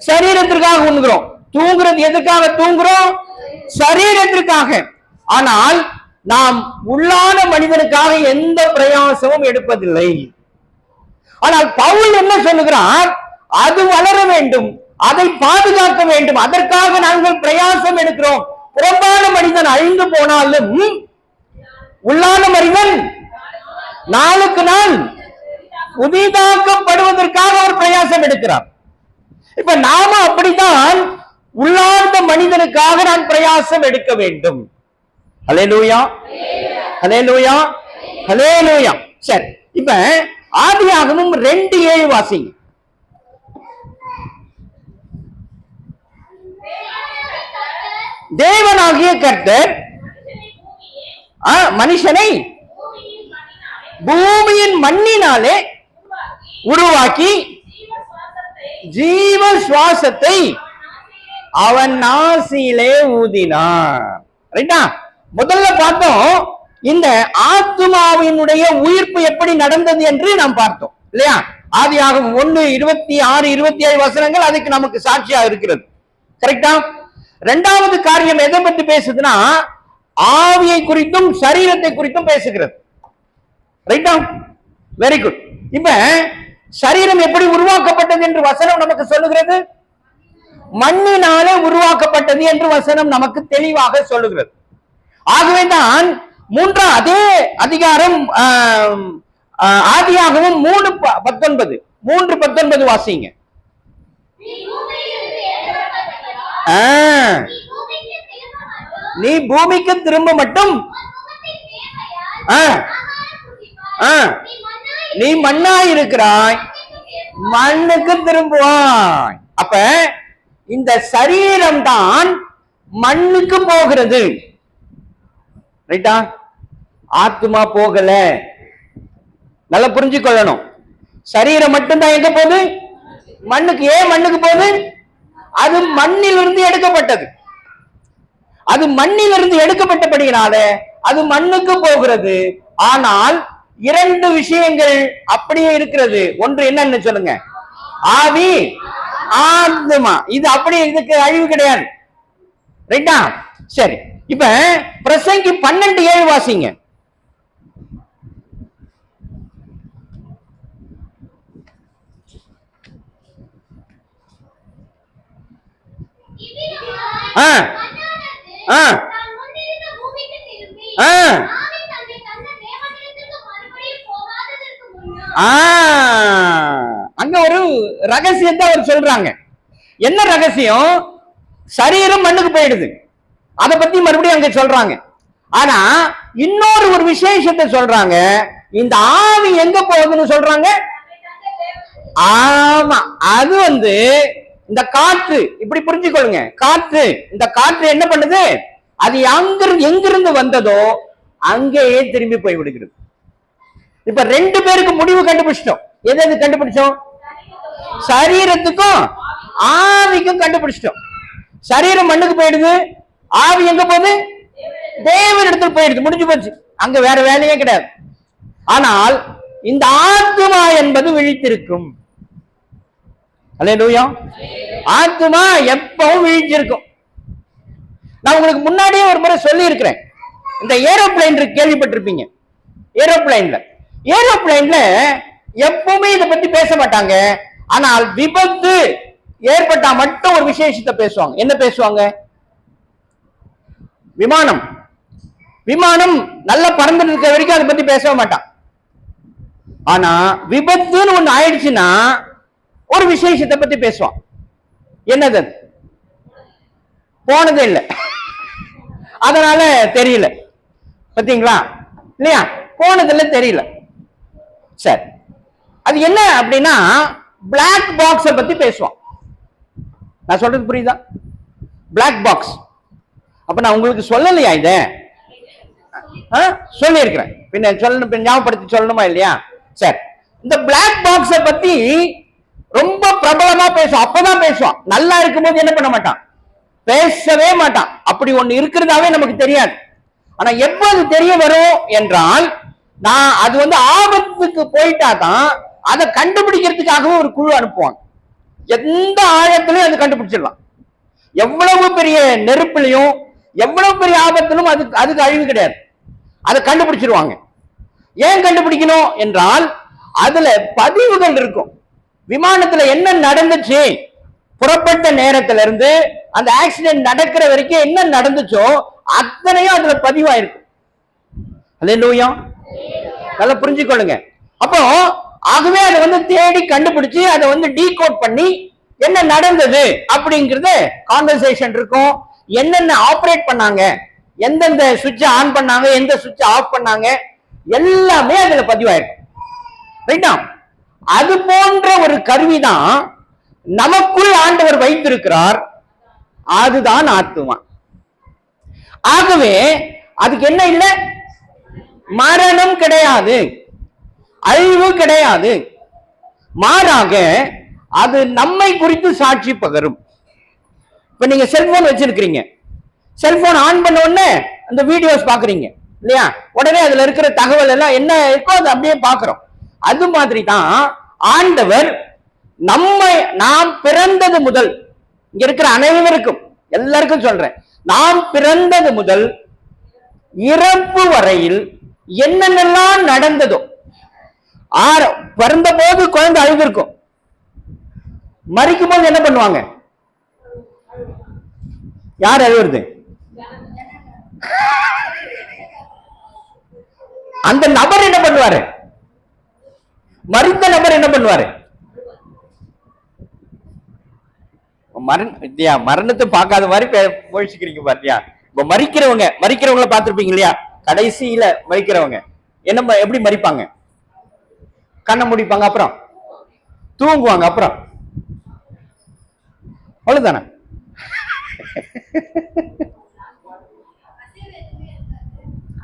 சரீரத்திற்காக உண்கிறோம். தூங்குறது எதுக்காக தூங்குறோம்? சரீரத்திற்காக. ஆனால் நாம் உள்ளான மனிதனுக்காக எந்த பிரயாசமும் எடுப்பதில்லை. ஆனால் பவுல் என்ன சொல்லுகிறார்? அது வளர வேண்டும், அதை பாதுகாக்க வேண்டும், அதற்காக நாங்கள் பிரயாசம் எடுக்கிறோம். புறம்பான மனிதன் அழிந்து போனாலும் உள்ளான மனிதன் நாளுக்கு நாள் புதிதாக்கப்படுவதற்காக அவர் பிரயாசம் எடுக்கிறார். இப்ப நாம அப்படித்தான் உள்ளார்ந்த மனிதனுக்காக நான் பிரயாசம் எடுக்க வேண்டும். ஹல்லேலூயா, ஹல்லேலூயா, ஹல்லேலூயா. சரி, இப்ப ஆதியாகமம் 2:7 வாசிங்க. தேவனாகிய கர்த்தர் மனுஷனை பூமியின் மண்ணினாலே உருவாக்கி ஜீவ சுவாசத்தை அவன் நாசியிலே ஊதினார். ரைட்டா? முதல்ல பார்த்தோம் இந்த ஆத்துமாவினுடைய உயிர்ப்பு எப்படி நடந்தது என்று நாம் பார்த்தோம் இல்லையா? ஆதியாகமம் 1:26, 27 வசனங்கள் அதுக்கு நமக்கு சாட்சியா இருக்கிறது. கரெக்டா? இரண்டாவது காரியம் எதை பற்றி பேசுதுன்னா, ஆவியை குறித்தும் சரீரத்தை குறித்தும் பேசுகிறது. ரைட்டா? Very good. இப்ப சரீரம் எப்படி உருவாக்கப்பட்டது என்று வசனம் நமக்கு சொல்லுகிறது? மண்ணினாலே உருவாக்கப்பட்டது என்று வசனம் நமக்கு தெளிவாக சொல்லுகிறது. ஆகவேதான் அதே அதிகாரம் ஆதியாகமம் 3:19 வாசிங்க. நீ பூமிக்கு திரும்ப மட்டும் நீ மண்ணாய் இருக்கிறாய், மண்ணுக்கு திரும்புவாய். அப்ப இந்த சரீரம் தான் மண்ணுக்கு போகிறது. ரைட்டா? ஆத்மா போகல. நல்லா புரிஞ்சுக்கொள்ளணும். சரீரம் மட்டும்தான் எங்க போகுது? மண்ணுக்கு. ஏன் மண்ணுக்கு போகுது? அது மண்ணிலிருந்து எடுக்கப்பட்டது. அது மண்ணிலிருந்து எடுக்கப்பட்டபடியினால அது மண்ணுக்கு போகிறது. ஆனால் இரண்டு விஷயங்கள் அப்படியே இருக்கிறது. ஒன்று என்னன்னு சொல்லுங்க? ஆவி, ஆத்மா. இது அப்படியே, இதுக்கு அழிவு கிடையாது. ரைட்டா? சரி, இப்ப பிரசங்கி 12:7 வாசிங்க. அங்க ஒரு ரகசியத்தை அவர் சொல்றாங்க. என்ன ரகசியம்? சரீரம் மண்ணுக்கு போயிடுது, அதை பத்தி மறுபடியும் அங்க சொல்றாங்க. ஆனா இன்னொரு ஒரு விசேஷத்தை சொல்றாங்க. இந்த ஆவி எங்க போகுதுன்னு சொல்றாங்க. ஆமா, அது இந்த காற்று. இப்படி புரிஞ்சுக்கொள்ளுங்க. காற்று, இந்த காற்று என்ன பண்ணுது? அது எங்கிருந்து வந்ததோ அங்கேயே திரும்பி போய் விடுகிறது. இப்ப ரெண்டு பேருக்கு முடிவு கண்டுபிடிச்சிட்டோம். எது கண்டுபிடிச்சோம்? சரீரத்துக்கும் ஆவிக்கும் கண்டுபிடிச்சிட்டோம். சரீரம் மண்ணுக்கு போயிடுது, ஆவி எங்க போகுது? தேவனிடத்தில் போயிடுது. முடிஞ்சு போச்சு. அங்க வேற வேலையே கிடையாது. ஆனால் இந்த ஆத்துமா என்பது விழித்திருக்கும். அல்லேலூயா. ஆத்துமா எப்பவும் விழிச்சிருக்கும். நான் உங்களுக்கு முன்னாடியே ஒரு முறை சொல்லி இருக்கிறேன். இந்த ஏரோப்ளைன் கேள்விப்பட்டிருப்பீங்க. ஏரோப்ளைன்ல எப்பவுமே இதை பத்தி பேச மாட்டாங்க. ஆனால் விபத்து ஏற்பட்டா மட்டும் ஒரு விசேஷத்தை பேசுவாங்க. என்ன பேசுவாங்க? விமானம் நல்லா பறந்துட்டு இருக்க வரைக்கும் அதை பத்தி பேச மாட்டான். ஆனா விபத்துன்னு ஒண்ணு ஆயிடுச்சுன்னா ஒரு விசேஷத்தை பத்தி பேசுவான். என்னது? போனதே இல்லை, அதனால தெரியல. பாத்தீங்களா இல்லையா? போனதில்ல, தெரியல. சரி, அது என்ன அப்படின்னா பிளாக் பாக்ஸை பத்தி பேசுவான். நான் சொல்றது புரியுதா? Black box. அப்ப நான் உங்களுக்கு சொல்லலையா? இத சொல்லி இருக்கிறேன். பின்ன சொல்லணும், ஞாபகப்படுத்தி சொல்லணுமா இல்லையா? சரி, இந்த பிளாக் பாக்ஸை பத்தி ரொம்ப பிரபலமா பேசுவான். அப்பதான் பேசுவான். நல்லா இருக்கும்போது என்ன பண்ண மாட்டான்? பேசவே மாட்டான். அப்படி ஒண்ணு இருக்கிறதாவே நமக்கு தெரியாது. ஆனா எப்போது தெரிய வரும் என்றால், நான் அது ஆபத்துக்கு போயிட்டா தான் அதை கண்டுபிடிக்கிறதுக்காகவே ஒரு குழு அனுப்புவாங்க. எந்த ஆழத்திலையும் அது கண்டுபிடிச்சிடலாம். எவ்வளவு பெரிய நெருப்பிலையும் எவ்வளவு பெரிய ஆபத்திலும் அதுக்கு அழிவு கிடையாது. அதை கண்டுபிடிச்சிருவாங்க. ஏன் கண்டுபிடிக்கணும் என்றால், அதுல பதிவுகள் இருக்கும். விமானத்துல என்ன நடந்துச்சு, புறப்பட்ட நேரத்துல இருந்து அந்த ஆக்சிடென்ட் நடக்கிற வரைக்கும் என்ன நடந்துச்சோ அத்தனையும் அதுல பதிவாயிருக்கும். அல்லேலூயா. நல்லா புரிஞ்சுக்கொள்ளுங்க. அப்போ ஆகவே அதை தேடி கண்டுபிடிச்சு அதை டீகோட் பண்ணி என்ன நடந்தது அப்படிங்கிறது கான்வர்சேஷன் இருக்கும். என்னென்ன ஆபரேட் பண்ணாங்க, எந்தெந்த சுவிட்ச் ஆன் பண்ணாங்க, எந்த சுவிட்ச் ஆஃப் பண்ணாங்க, எல்லாமே அதுல பதிவாயிருக்கும். ரைட்டா? அது போன்ற ஒரு கருவிதான் நமக்குள் ஆண்டவர் வைத்திருக்கிறார். அதுதான் ஆத்துமா. ஆகவே அதுக்கு என்ன இல்லை? மரணம் கிடையாது, அழிவு கிடையாது. மாறாக அது நம்மை குறித்து சாட்சி பகரும். இப்ப நீங்க செல்போன் வச்சிருக்கிறீங்க. செல்போன் ஆன் பண்ண உடனே அந்த வீடியோஸ் பாக்குறீங்க இல்லையா? உடனே அதுல இருக்கிற தகவல் எல்லாம் என்ன இருக்கோ அதை அப்படியே பாக்குறோம். அது மாதிரி தான் ஆண்டவர் நாம் பிறந்தது முதல், இங்க இருக்கிற அனைவருக்கும், எல்லாருக்கும் சொல்றேன், நாம் பிறந்தது முதல் இறப்பு வரையில் என்னென்னலாம் நடந்ததோ, பிறந்த போது குழந்தை அழுகிருக்கும், மரிக்கும் போது என்ன பண்ணுவாங்க? யார் அழுகுறது? அந்த நபர் என்ன பண்ணுவாரு? மரித்த நபர் என்ன பண்ணுவாரு? மரணத்தை பார்க்காத மாதிரி போயிச்சுக்கிறீங்க பாத்தியா? இப்ப மரிக்கிறவங்களை பார்த்திருப்பீங்க இல்லையா? கடைசியில மரிக்கிறவங்க என்ன, எப்படி மரிப்பாங்க? கண்ணை முடிப்பாங்க, அப்புறம் தூங்குவாங்க, அப்புறம் அவ்வளவுதானே?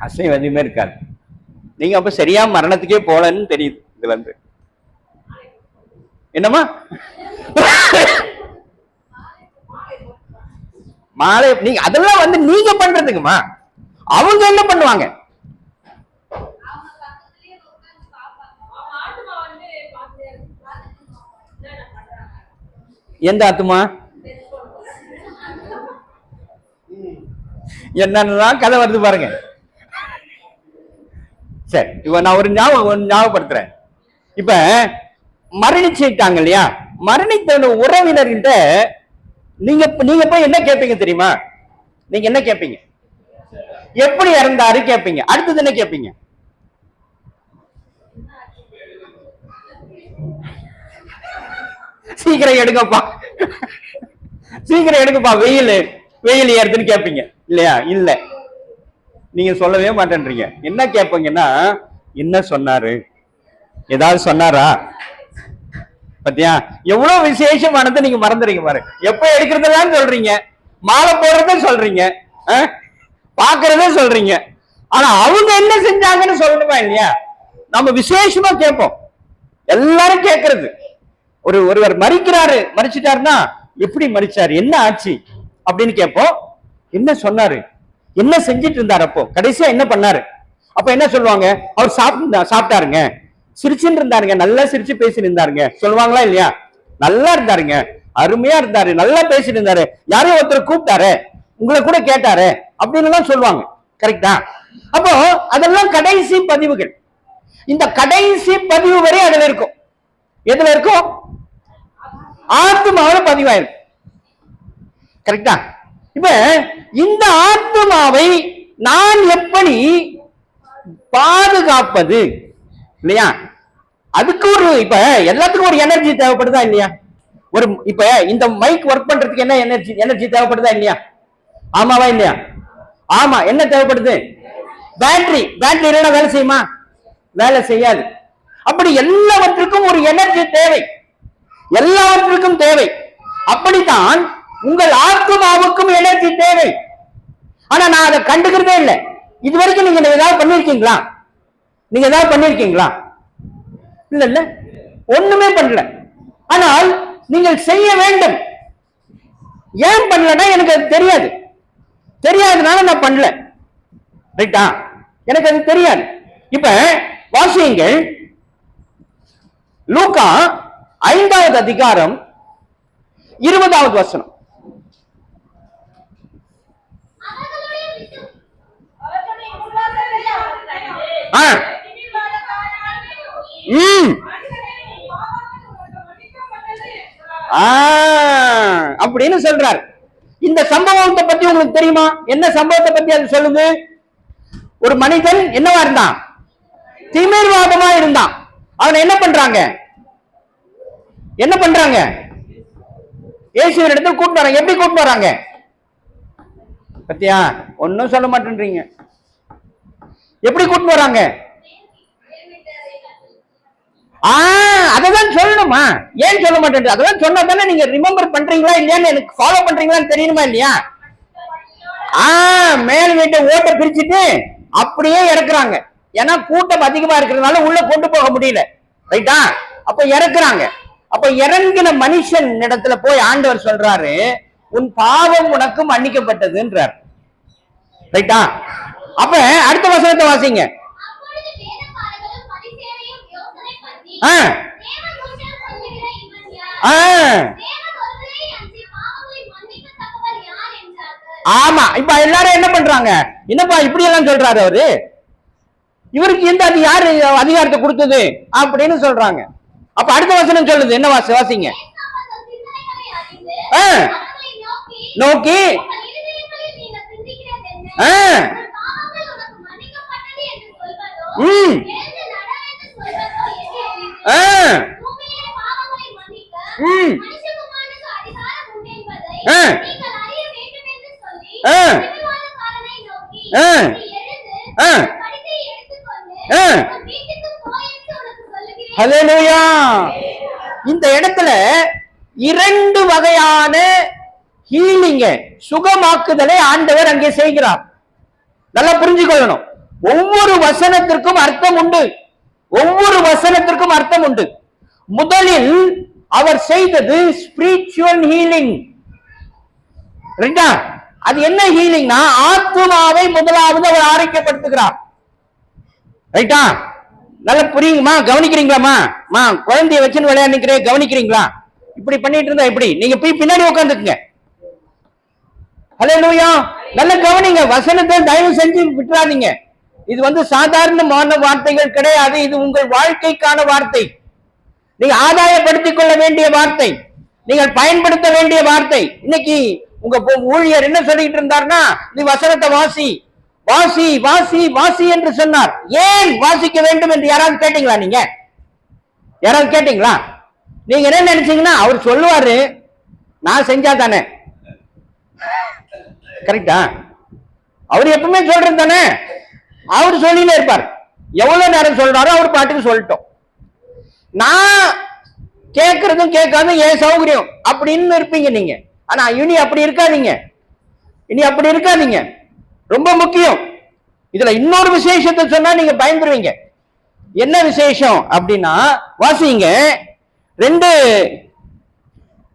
அசைவு எதுவுமே இருக்காது. நீங்க அப்ப சரியா மரணத்துக்கே போலன்னு தெரியுது. இதுல என்னமா மாலை நீங்க அதெல்லாம் நீங்க பண்றதுக்குமா? அவங்க என்ன பண்ணுவாங்க? எந்த ஆத்துமா? என்னென்னலாம் கதை வருது பாருங்க. சரி, இப்ப நான் ஒரு ஞாபகப்படுத்துறேன். இப்ப மரணிச்சுட்டாங்க இல்லையா? மரணித்த உறவினர்கிட்ட நீங்க போய் என்ன கேட்பீங்க தெரியுமா? நீங்க என்ன கேட்பீங்க? எப்படி இறந்தாரு கேட்பீங்க. அடுத்தது என்ன கேட்பீங்க? சீக்கிரம் எடுங்கப்பா, சீக்கிரம் எடுங்கப்பா, வெயில் ஏறுதுன்னு கேட்பீங்க இல்லையா? இல்ல, நீங்க சொல்லவே மாட்டேன்றீங்க. என்ன கேட்பீங்கன்னா, என்ன சொன்னாரு, ஏதாவது சொன்னாரா? பத்தியா எவ்வளவு விசேஷமானது நீங்க மறந்துறீங்க பாரு. எப்ப எடுக்கிறதெல்லாம் சொல்றீங்க, மாலை போடுறத சொல்றீங்க, பாக்குறத சொல்றீங்க. ஆனா அவங்க என்ன செஞ்சாங்கன்னு சொல்லணுமா இல்லையா? நம்ம விசேஷமா கேட்போம். எல்லாரும் கேட்கறது. ஒருவர் மரிச்சிட்டாருன்னா எப்படி மரிச்சாரு, என்ன ஆச்சு அப்படின்னு கேட்போம். என்ன சொன்னாரு, என்ன செஞ்சிட்டு இருந்தாரு, அப்போ கடைசியா என்ன பண்ணாரு, அப்ப என்ன சொல்லுவாங்க? அவர் சாப்பிட்டாருங்க, சிரிச்சுன்னு இருந்தாருங்க, நல்லா சிரிச்சு பேசிட்டு இருந்தாருங்க, சொல்லுவாங்களா இல்லையா? நல்லா இருந்தாருங்க, அருமையா இருந்தாரு, நல்லா பேசிட்டு இருந்தாரு, யாரையும் ஒருத்தர் கூப்பிட்டாரு, உங்களை கூட கேட்டாரு அப்படின்னு எல்லாம் சொல்லுவாங்க. கரெக்டா? அப்போ அதெல்லாம் கடைசி பதிவுகள். இந்த கடைசி பதிவு வரை அதுல இருக்கும். எதுல இருக்கும்? ஆத்மாவில பதிவாயிருக்கு. கரெக்டா? இப்ப இந்த ஆத்மாவை நான் எப்படி பாதுகாப்பது இல்லையா? அதுக்கு ஒரு இப்ப எல்லாத்துக்கும் ஒரு எனர்ஜி தேவைப்படுதா இல்லையா? ஒரு இப்ப இந்த மைக் ஒர்க் பண்றதுக்கு என்ன எனர்ஜி தேவைப்படுதா இல்லையா? ஆமாவா இல்லையா? ஆமா. என்ன தேவைப்படுது? பேட்டரி. பேட்டரி இல்லைன்னா வேலை செய்யுமா? வேலை செய்யாது. அப்படி எல்லாவற்றுக்கும் ஒரு எனர்ஜி தேவை, எல்லாவற்றுக்கும் தேவை. அப்படித்தான் உங்கள் ஆத்மாவுக்கும் எனர்ஜி தேவை. ஆனா நான் அதை கண்டுக்கிறதே இல்லை. இது வரைக்கும் நீங்க ஏதாவது பண்ணிருக்கீங்களா? நீங்க ஏதாவது பண்ணிருக்கீங்களா? இல்ல இல்ல, ஒண்ணுமே பண்ணல. ஆனால் நீங்கள் செய்ய வேண்டும். ஏன் பண்ணலன்னா எனக்கு அது தெரியாது, தெரியாதனால நான் பண்ணல. ரைட்டா? எனக்கு அது தெரியாது. இப்ப வாசியுங்கள், லூக்கா 5வது அதிகாரம் 20வது வசனம். அப்படின்னு சொல்றார். இந்த சம்பவத்தை பத்தி உங்களுக்கு தெரியுமா? என்ன சம்பவத்தை பத்தி அது சொல்லுது? ஒரு மனிதன் என்னவா இருந்தான்? திமிர்வாதமா இருந்தான். அவனை என்ன பண்றாங்க? என்ன பண்றாங்க? இயேசுவின் இடத்துல கூட்டு வராங்க. எப்படி கூட்டு வராங்க? பத்தியா? ஒன்னும் சொல்ல மாட்டேன்றீங்க. எப்படி கூட்டு வராங்க? அததான் சொல்லணுமா? ஏன் சொல்ல மாட்டேன்? அதெல்லாம் சொன்னா தானே நீங்க ரிமெம்பர் பண்றீங்களா இல்லையான்னு, எனக்கு ஃபாலோ பண்றீங்களான்னு தெரியணுமா இல்லையா? மேல் வீட்டை ஓட்ட பிரிச்சுட்டு அப்படியே இறக்குறாங்க. ஏன்னா கூட்டம் அதிகமா இருக்கிறதுனால உள்ள கொண்டு போக முடியல. ரைட்டா? அப்ப இறக்குறாங்க. அப்ப இறங்கின மனுஷன் இடத்துல போய் ஆண்டவர் சொல்றாரு, உன் பாவம் உனக்கு மன்னிக்கப்பட்டதுன்றார். ரைட்டா? அப்ப அடுத்த வசனத்தை வாசிங்க. ஆமா. இப்ப எல்லாரும் என்ன பண்றாங்க? என்னப்பா இப்படி எல்லாம் சொல்றாரு அவரு, இவருக்கு இந்த அது யாரு அதிகாரத்தை கொடுத்தது அப்படின்னு சொல்றாங்க. அப்ப அடுத்த வசனம் சொல்லுது, என்ன வாசிங்க. நோக்கி ஹல்லேலூயா. இந்த இடத்துல 2 வகையான ஹீலிங்க, சுகமாக்குதலை ஆண்டவர் அங்கே செய்கிறார். நல்லா புரிஞ்சுக்கொள்ளணும். ஒவ்வொரு வசனத்திற்கும் அர்த்தம் உண்டு, ஒவ்வொரு வசனத்திற்கும் அர்த்தம் உண்டு. முதலில் அவர் செய்தது ஸ்பிரிச்சுவல் ஹீலிங். அது என்ன ஹீலிங்னா, ஆத்மாவை முதலாவது அவர் ஆரோக்கியப்படுத்துகிறார். ரைட்டா? நல்லா புரியுங்கம்மா? கவனிக்கிறீங்களாமா? குழந்தைய வச்சுன்னு விளையாடுறேன், கவனிக்கிறீங்களா? இப்படி பண்ணிட்டு இருந்தா எப்படி? நீங்க போய் பின்னாடி உட்காந்துக்குங்க. ஹல்லேலூயா. நல்ல கவனிங்க. வசனத்தை தயவு செஞ்சு விட்டுறாதீங்க. இது சாதாரணமான வார்த்தைகள் கிடையாது. இது உங்கள் வாழ்க்கைக்கான வார்த்தை. நீங்க ஆதாயப்படுத்திக் கொள்ள வேண்டிய வார்த்தை, நீங்கள் பயன்படுத்த வேண்டிய வார்த்தை. இன்னைக்கு உங்க ஊழியர் என்ன சொல்லிட்டு இருந்தார்னா, நீ வசனத்தை வாசி வாசி வாசி வாசி என்று சொன்னார். ஏன் வாசிக்க வேண்டும் என்று யாராவது கேட்டீங்களா? நீங்க யாராவது கேட்டீங்களா? நீங்க என்ன நினைச்சீங்கன்னா, அவர் சொல்லுவாரு, நான் செஞ்சா தானே. கரெக்டா? அவர் எப்பவுமே சொல்றது தானே, அவர் சொல்லினே இருப்பார். எவ்வளவு நேரம் சொல்றாரோ அவர் பாட்டுக்கு சொல்லட்டும். நான் கேட்கறதும் கேட்காதும் ஏன் சௌகரியம் அப்படின்னு இருப்பீங்க நீங்க. ஆனா இனி அப்படி இருக்காதீங்க, இனி அப்படி இருக்காதீங்க. ரொம்ப முக்கியம். இதுல இன்னொரு விசேஷத்தை சொன்னா நீங்க பயந்துருவீங்க. என்ன விசேஷம் அப்படின்னா, வாசிங்க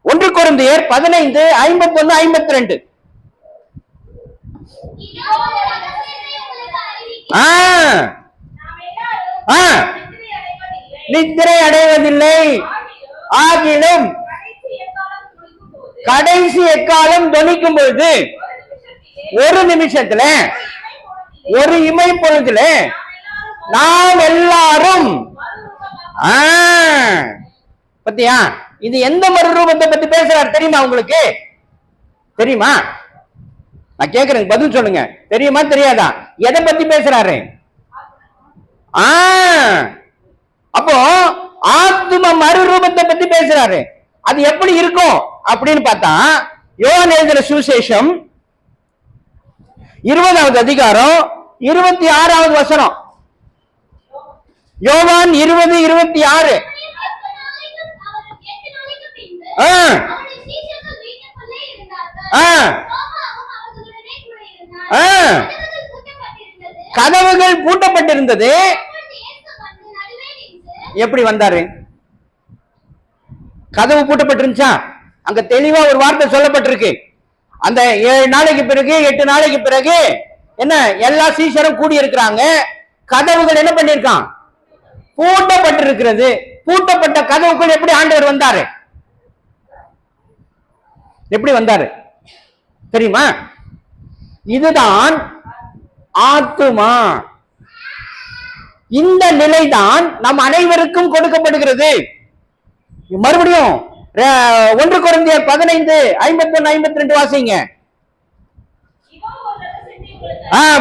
1 கொரிந்தியர் 15:51-52. நித்திரை அடைவதில்லை. ஆகிலும் கடைசி எக்காலம் தொனிக்கும் பொழுது ஒரு நிமிஷத்துல ஒரு இமை பொழுதுல நாம் எல்லாரும் பத்தியா இது எந்த மறுரூபத்தை பத்தி பேசுறாரு தெரியுமா உங்களுக்கு? தெரியுமா? நான் கேக்குறேன், பதில் சொல்லுங்க. தெரியுமா தெரியாதா? எதை பத்தி பேசுறாரு? அப்போ ஆத்தும மறுரூபத்தை பத்தி பேசுறாரு. அது எப்படி இருக்கும் அப்படின்னு பார்த்தா, யோவான் எழுதின சுவிசேஷம் 20வது அதிகாரம் 26வது வசனம். யோவான் 20:26. கதவுகள் பூட்டப்பட்டிருந்தது. எப்படி வந்தாரு? கதவு பூட்டப்பட்டிருந்துச்சா? அங்க தெளிவா ஒரு வார்த்தை சொல்லப்பட்டிருக்கு. அந்த 7 நாளைக்கு பிறகு 8 நாளைக்கு பிறகு என்ன, எல்லா சீஷரும் கூடி இருக்கிறாங்க. கதவுகள் என்ன பண்ணிருக்கான்? பூட்டப்பட்டிருக்கிறது. பூட்டப்பட்ட கதவுக்குள் எப்படி ஆண்டவர் வந்தாரு? எப்படி வந்தாரு தெரியுமா? இதுதான் ஆத்துமா. இந்த நிலைதான் நம் அனைவருக்கும் கொடுக்கப்படுகிறது. மறுபடியும் 1 கொரிந்தியர் 15:51-52 வாசிங்க.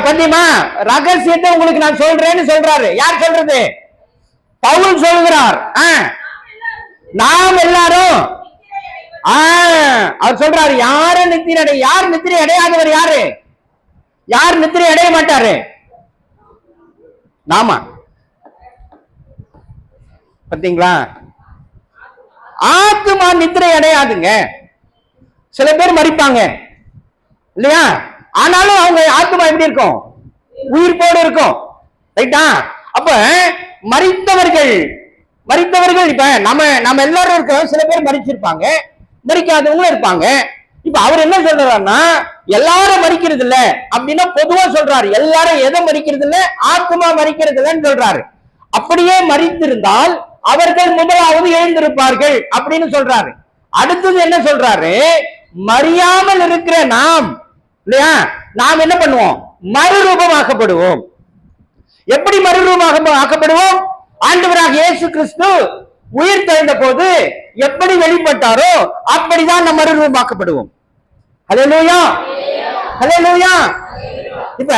பத்தியமா ரகசியத்தை உங்களுக்கு நான் சொல்றேன்னு சொல்றாரு. யார் சொல்றது? பவுல் சொல்கிறார். நாம் எல்லாரும் அவர் சொல்றாரு, யாரு நித்திரை யார் நித்திரை அடையாதவர்? யாரு யார் நித்திரை அடைய மாட்டாரு? நாம. பாத்தீங்களா? ஆத்துமா நித்திரை அடையாதுங்க. சில பேர் மரிப்பாங்க இல்லையா? ஆனாலும் அவங்க ஆத்துமா எப்படி இருக்கும்? உயிர்ப்போடு இருக்கும். ரைட்டா? அப்ப மரித்தவர்கள் இப்ப நம்ம எல்லாரும் இருக்கிறோம். சில பேர் மரிச்சிருப்பாங்க, மரிக்காதவங்களும் இருப்பாங்க. இப்ப அவர் என்ன சொல்றாருன்னா, எல்லாரும் மரிக்கிறது இல்ல அப்படின்னா பொதுவா சொல்றாரு. எல்லாரும் எதை மரிக்கிறது இல்ல? ஆத்மா மரிக்கிறது இல்லைன்னு சொல்றாரு. அப்படியே மரித்திருந்தால் அவர்கள் முதலாவது எழுந்திருப்பார்கள் அப்படின்னு சொல்றாரு. அடுத்தது என்ன சொல்றாரு? மரியாமல் இருக்கிற நாம் இல்லையா, நாம் என்ன பண்ணுவோம்? மறுரூபமாக்கப்படுவோம். எப்படி மறுரூபமாக்கப்படுவோம்? ஆண்டவராக இயேசு கிறிஸ்து உயிர் தெழுந்த போது எப்படி வெளிப்பட்டாரோ அப்படிதான் நம்ம மறுரூபமாக்கப்படுவோம். ஹல்லேலூயா, ஹல்லேலூயா. இப்ப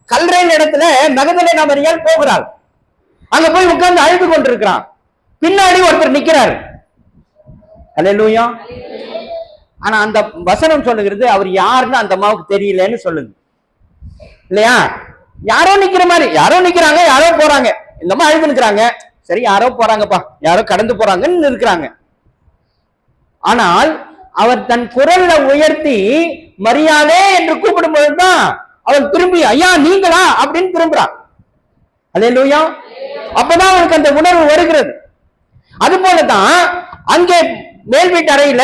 கல்றையின் இடத்துல மகதலேனா மரியாள் போகிறாள். அங்க போய் உட்கார்ந்து அழுது கொண்டிருக்கிறான். பின்னாடி ஒருத்தர் நிக்கிறாரு. ஹல்லேலூயா. ஆனா அந்த வசனம் சொல்லுகிறது அவர் யாருன்னு அந்த அம்மாவுக்கு தெரியலன்னு சொல்லுது இல்லையா? யாரோ நிக்கிற மாதிரி, யாரோ நிக்கிறாங்க, யாரோ போறாங்க. இந்த அம்மா அழுது நிக்கிறாங்க. சரி, யாரோ போறாங்கப்பா, யாரோ கடந்து போறாங்கன்னு இருக்கிறாங்க. ஆனால் அவர் தன் குரல்ல உயர்த்தி மரியாதை என்று கூப்பிடும் பொழுதுதான் அவள் திரும்பி, ஐயா நீங்களா அப்படின்னு திரும்புறான். அல்லேலூயா. அப்பதான் அவனுக்கு அந்த உணர்வு வருகிறது. அது போலதான் அங்கே மேல் வீட்டு அறையில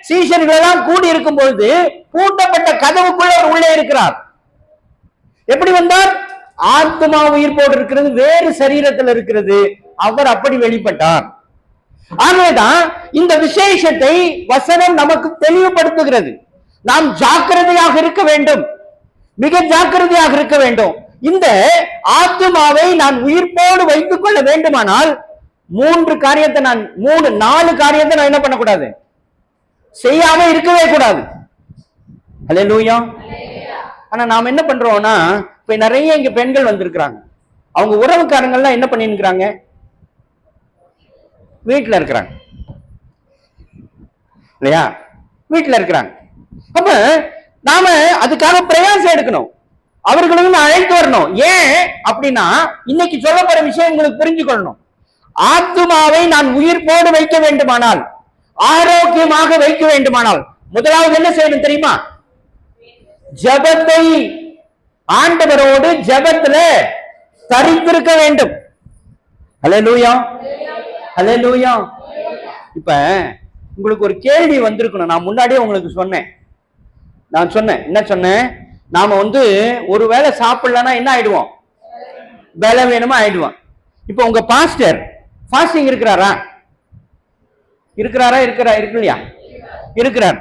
சீஷர்கள் எல்லாம் கூடி இருக்கும் பொழுது பூட்டப்பட்ட கதவுக்குள்ள அவர் உள்ளே இருக்கிறார். எப்படி வந்தார்? ஆத்மா உயிர் போடு இருக்கிறது, வேறு சரீரத்தில் இருக்கிறது. அவர் அப்படி வெளிப்பட்டார். ஆகவேதான் இந்த விசேஷத்தை வசனம் நமக்கு தெளிவுபடுத்துகிறது. நாம் ஜாக்கிரதையாக இருக்க வேண்டும், மிக ஜாக்கிரதையாக இருக்க வேண்டும். இந்த ஆத்மாவை நான் உயிர்ப்போடு வைத்துக் கொள்ள வேண்டுமானால் 4 காரியத்தை நான் என்ன பண்ணக்கூடாது? செய்யாம இருக்கவே கூடாது. அல்லேலூயா. ஆனா நாம் என்ன பண்றோம்னா, இப்ப நிறைய இங்க பெண்கள் வந்திருக்கிறாங்க. அவங்க உறவுக்காரங்க எல்லாம் என்ன பண்ணிருக்கிறாங்க? வீட்டுல இருக்கிறாங்க இல்லையா? வீட்டுல இருக்கிறாங்க. அப்ப நாம அதுக்காக பிரயாசம் எடுக்கணும், அவர்களும் அழைத்து வரணும். ஏன் அப்படின்னா, இன்னைக்கு சொல்லப்படுற விஷயம் உங்களுக்கு புரிஞ்சுக்கொள்ளணும். ஆத்துமாவை நான் உயிர்ப்போடு வைக்க வேண்டுமானால், ஆரோக்கியமாக வைக்க வேண்டுமானால் முதலாவது என்ன செய்யணும் தெரியுமா? ஜபத்தை, ஆண்டவரோடு ஜபத்துல தரித்திருக்க வேண்டும். அல்லேலூயா, அல்லேலூயா. இப்ப உங்களுக்கு ஒரு கேள்வி வந்திருக்கணும். நான் முன்னாடியே உங்களுக்கு சொன்னேன். என்ன சொன்னேன்? நாம ஒருவேளை சாப்பிடலன்னா என்ன ஆயிடுவோம்? பலவீனமா ஆயிடுவோம். இப்ப உங்க பாஸ்டர் ஃபாஸ்டிங் இருக்கிறாரா? இருக்கிறாரா? இருக்கு இல்லையா? இருக்கிறார்.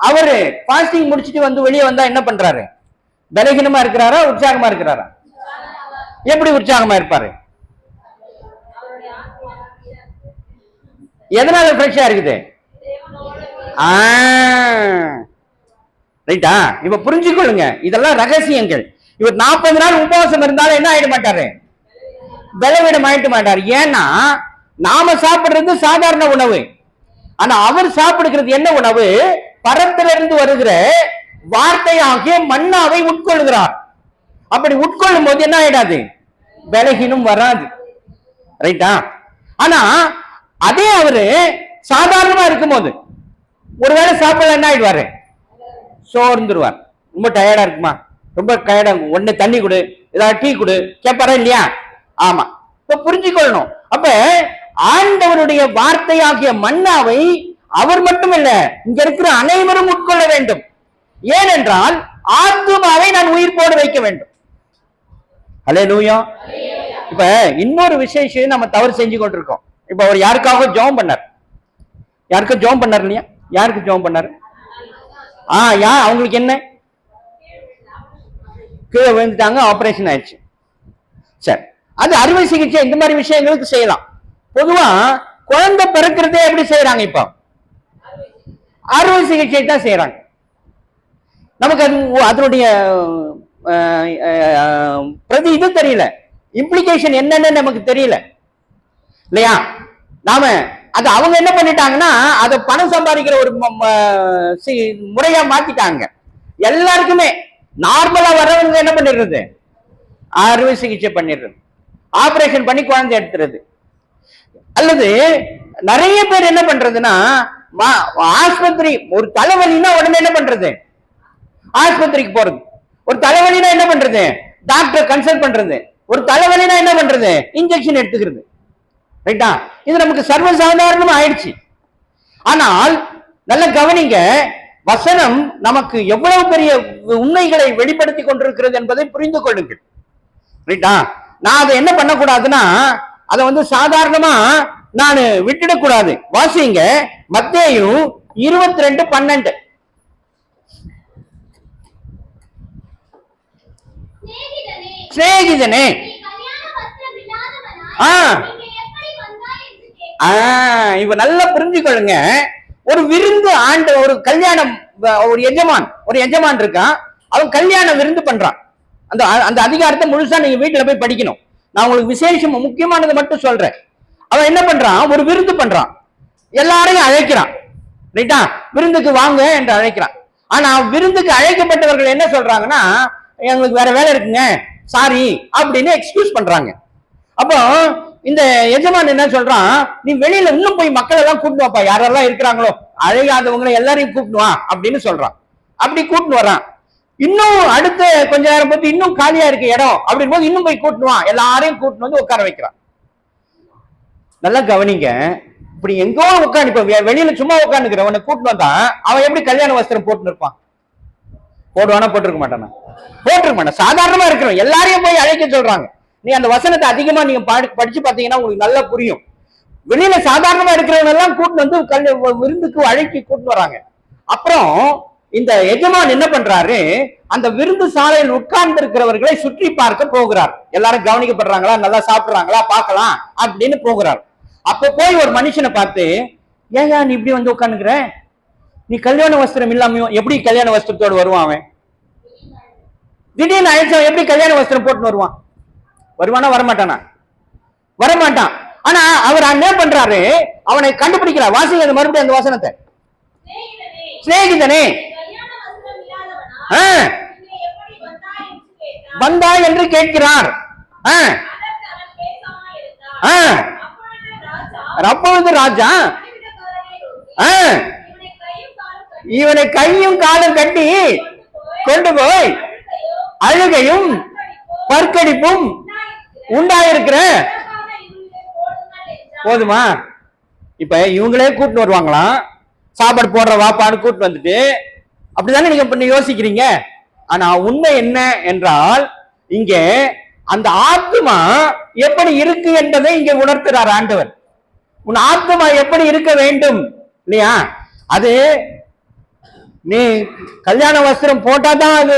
அவரு ஃபாஸ்டிங் முடிச்சுட்டு வந்து வெளியே வந்தா என்ன பண்றாரு? பலகீனமா இருக்கிறாரா? உற்சாகமா இருக்கிறாரா? எப்படி உற்சாகமா இருப்பாரு? எதனால ஃப்ரெஷ்ஷா இருக்குது? ரைட்டா? இப்ப புரிஞ்சுக்கொள்ளுங்க, இதெல்லாம் ரகசியங்கள். இவர் 40 நாள் உபவாசம் இருந்தாலும் என்ன ஆயிட மாட்டாரு? பலவீனம் ஆயிட்டு மாட்டாரு. ஏன்னா நாம சாப்பிடுறது சாதாரண உணவு, ஆனா அவர் சாப்பிடுகிறது என்ன உணவு? பரத்திலிருந்து வருகிற வார்த்தையாகிய மன்னாவை உட்கொள்கிறார். அப்படி உட்கொள்ளும் போது என்ன ஆயிடாது? பலகீனம் வராது. ரைட்டா? ஆனா அதே அவரு சாதாரணமா இருக்கும் போது ஒருவேளை சாப்பிடல என்ன ஆயிடுவாரு? சோர்ந்துருவார். ரொம்ப டயர்டா இருக்குமா? ரொம்ப டயர்டா ஒண்ணு தண்ணி கொடு, ஏதாவது டீ கொடு கேட்பாரா இல்லையா? ஆமா. இப்ப புரிஞ்சுக்கொள்ளணும். அப்ப ஆண்டவருடைய வார்த்தையாகிய மன்னாவை அவர் மட்டும் இல்ல, இங்க இருக்கிற அனைவரும் உட்கொள்ள வேண்டும். ஏனென்றால் ஆத்துமாவை நான் உயிர்ப்போடு வைக்க வேண்டும். அல்லேலூயா. இப்ப இன்னொரு விசேஷம் நம்ம தவறு செஞ்சு கொண்டிருக்கோம். இப்ப அவர் யாருக்காக ஜெபம் பண்ணார்? யாருக்கும் ஜெபம் பண்ணார் இல்லையா? யாருக்கு ஜெபம் பண்ணாரு? அவங்களுக்கு என்ன? கீழே விழுந்துட்டாங்க, ஆபரேஷன் ஆயிடுச்சு. சரி, அது அறுவை சிகிச்சை. இந்த மாதிரி விஷயங்களுக்கு செய்யலாம். பொதுவா குழந்தை பிறக்கிறதே எப்படி செய்யறாங்க? இப்ப அறுவை சிகிச்சை தான் செய்யறாங்க. நமக்கு அது அதனுடைய பிரதி இது தெரியல, இம்ப்ளிகேஷன் என்னன்னு நமக்கு தெரியல இல்லையா? நாம அது அவங்க என்ன பண்ணிட்டாங்கன்னா அதை பணம் சம்பாதிக்கிற ஒரு முறையா மாத்திட்டாங்க. எல்லாருக்குமே நார்மலா வரவங்க என்ன பண்ணிடுறது? அறுவை சிகிச்சை பண்ணிடுறது, ஆபரேஷன் பண்ணி குழந்தை எடுத்துறது. அல்லது நிறைய பேர் என்ன பண்றதுன்னா ஆஸ்பத்திரி, ஒரு தலைவலினா உடனே என்ன பண்றது? ஆஸ்பத்திரிக்கு போறது. ஒரு தலைவலினா என்ன பண்றது? டாக்டர் கன்சல்ட் பண்றது. ஒரு தலைவலினா என்ன பண்றது? இன்ஜெக்ஷன் எடுத்துக்கிறது. ரைட்டா? இது நமக்கு சர்வசாதாரணமா ஆயிடுச்சு. ஆனால் நல்ல கவனிங்க, வசனம் நமக்கு எவ்வளவு பெரிய உண்மைகளை வெளிப்படுத்தி கொண்டிருக்கிறது என்பதை புரிந்து கொள்ளுங்கள். ரைட்டா? நான் அதை என்ன பண்ணக்கூடாதுன்னா அதை சாதாரணமா நான் விட்டுடக்கூடாது. வாசிங்க மத்தேயு 22:12. சிநேகிதனே, இவ நல்லா புரிஞ்சுக்கொள்ளுங்க. ஒரு விருந்து ஆண்டு, ஒரு கல்யாணம், ஒரு எஜமான் இருக்கான். அவன் கல்யாண விருந்து பண்றான். அந்த அதிகாரத்தை முழுசா நீங்க வீட்டுல போய் படிக்கணும். நான் உங்களுக்கு விசேஷம் முக்கியமானதை மட்டும் சொல்றேன். அவன் என்ன பண்றான்? ஒரு விருந்து பண்றான், எல்லாரையும் அழைக்கிறான். ரைட்டா? விருந்துக்கு வாங்க என்று அழைக்கிறான். ஆனா விருந்துக்கு அழைக்கப்பட்டவர்கள் என்ன சொல்றாங்கன்னா, எங்களுக்கு வேற வேலை இருக்குங்க, சாரி அப்படின்னு எக்ஸ்கியூஸ் பண்றாங்க. அப்போ இந்த எஜமான் என்ன சொல்றான்? நீ வெளியில இன்னும் போய் மக்கள் எல்லாம் கூப்பிடுவாப்பா, யாரெல்லாம் இருக்கிறாங்களோ அழையாதவங்களை எல்லாரையும் கூப்பிடுவா அப்படின்னு சொல்றான். அப்படி கூப்பிட்டு வரான். இன்னும் அடுத்த கொஞ்ச நேரம் பத்தி இன்னும் காலியா இருக்கு இடம் அப்படின்னு போது இன்னும் போய் கூட்டுவான், எல்லாரையும் கூட்டிட்டு உட்கார வைக்கிறான். நல்லா கவனிங்க. இப்படி எங்கோ உட்காந்து, இப்ப வெளியில சும்மா உட்காந்துக்கிறவனை கூட்டிட்டு வந்தா அவன் எப்படி கல்யாண வஸ்திரம் போட்டு இருப்பான்? போடுவானா? போட்டிருக்க மாட்டானா? போட்டிருக்க மாட்டான். சாதாரணமா இருக்கிறோம், எல்லாரையும் போய் அழைக்க சொல்றாங்க. நீ அந்த வசனத்தை அதிகமா நீங்க படிச்சு பாத்தீங்கன்னா உங்களுக்கு நல்லா புரியும். வெளியில சாதாரணமா இருக்கிறவங்க எல்லாம் கூட்டிட்டு விருந்துக்கு அழைக்கி கூட்டிட்டு வராங்க. அப்புறம் இந்த எஜமான் என்ன பண்றாரு? அந்த விருந்து சாலையில் உட்கார்ந்து இருக்கிறவர்களை சுற்றி பார்க்க போகிறார். எல்லாரும் கவனிக்கப்படுறாங்களா, நல்லா சாப்பிடுறாங்களா பார்க்கலாம் அப்படின்னு போகிறார். அப்ப போய் ஒரு மனுஷனை பார்த்து, ஏயா நீ இப்படி உட்காந்துக்கிற? நீ கல்யாண வஸ்திரம் இல்லாம எப்படி கல்யாண வஸ்திரத்தோடு வருவான்? அவன் திடீர்னு அழைச்சவன் எப்படி கல்யாண வஸ்திரம் போட்டு வருவான்? வருவானா? வரமாட்டானா? வரமாட்டான். ஆனா அவர் என்ன பண்றாரு? அவனை கண்டுபிடிக்கிறார். வாசிங்க மறுபடியும் அந்த வசனத்தை. சிநேகிதனே, வந்தா என்று கேட்கிறார். அப்பொழுது ராஜா இவனை கையும் காலும் கட்டி கொண்டு போய் அழுகையும் பற்கடிப்பும் உண்டாயிருக்கிற போதுமா? இப்ப இவங்களே கூட்டிட்டு வருவாங்களாம், சாப்பாடு போடுற வாப்பாடு கூட்டிட்டு வந்துட்டு. அப்படிதானே நீங்க யோசிக்கிறீங்க. ஆனா உண்மை என்ன என்றால், இங்கே அந்த ஆத்மா எப்படி இருக்கு என்பதை இங்கே உணர்த்துறார் ஆண்டவர். உன் ஆத்மா எப்படி இருக்க வேண்டும் இல்லையா? அது நீ கல்யாண வஸ்திரம் போட்டாதான் அது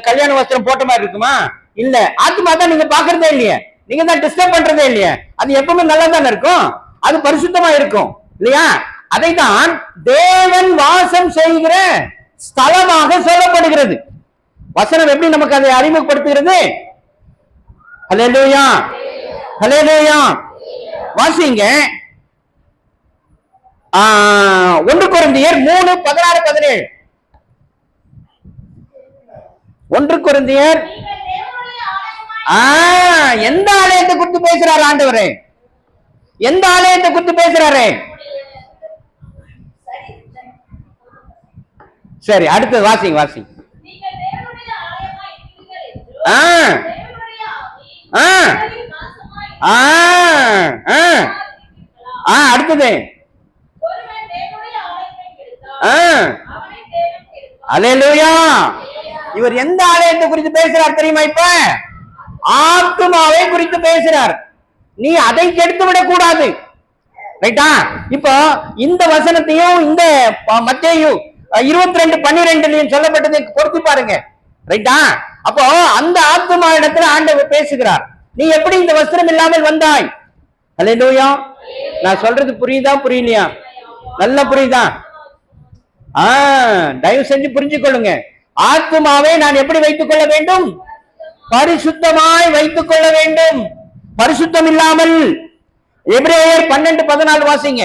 கல்யாண வஸ்திரம் போட்ட மாதிரி இருக்குமா? இல்ல. ஆத்மா தான் நீங்க பாக்குறதே இல்லையே, நீங்க தான் டிஸ்டர்ப் பண்றதே இல்லையே. அது எப்பவுமே நல்லா தானே இருக்கும், அது பரிசுத்தமா இருக்கும் இல்லையா? அதைத்தான் தேவன் வாசம் செய்கிற ஸ்தலமாக சொல்லப்படுகிறது. வசனம் எப்படி நமக்கு அதை அறிமுகப்படுத்துகிறது? ஹல்லேலூயா, ஹல்லேலூயா. வாசிங்க 1 கொரிந்தியர் 3:16-17. 1 கொரிந்தியர் எந்த ஆலயத்தை குறித்து பேசுறாரு ஆண்டவரே? எந்த ஆலயத்தை குறித்து பேசுறாரு? சரி, அடுத்தது வாசிங்க வாசிங்க. அடுத்தது அல்லேலூயா. இவர் எந்த ஆலயத்தை குறித்து பேசுறார் தெரியுமா? இப்ப ஆத்துமாவை குறித்து பேசுறார். நீ அதை கெடுத்து விடக் கூடாது, ரைட்டா? இப்போ இந்த வசனத்தையும் இந்த மத்தேயு 22:12 சொல்லப்பட்டதை பொறுத்து பாருங்க, ரைட்டா? அப்போ அந்த ஆத்துமா இடத்துல ஆண்டவர் பேசுகிறார். நீ எப்படி இந்த வஸ்திரம் இல்லாமல் வந்தாய்? அல்லேலூயா. நான் சொல்றது புரியுதா புரியலையா? நல்லா புரியுதா? தயவு செஞ்சு புரிஞ்சுக்கொள்ளுங்க. ஆத்துமாவை நான் எப்படி வைத்துக் கொள்ள வேண்டும்? பரிசுத்தமாய் வைத்துக் கொள்ள வேண்டும். பரிசுத்தம் இல்லாமல். எபிரேயர் 12:14 வாசிங்க.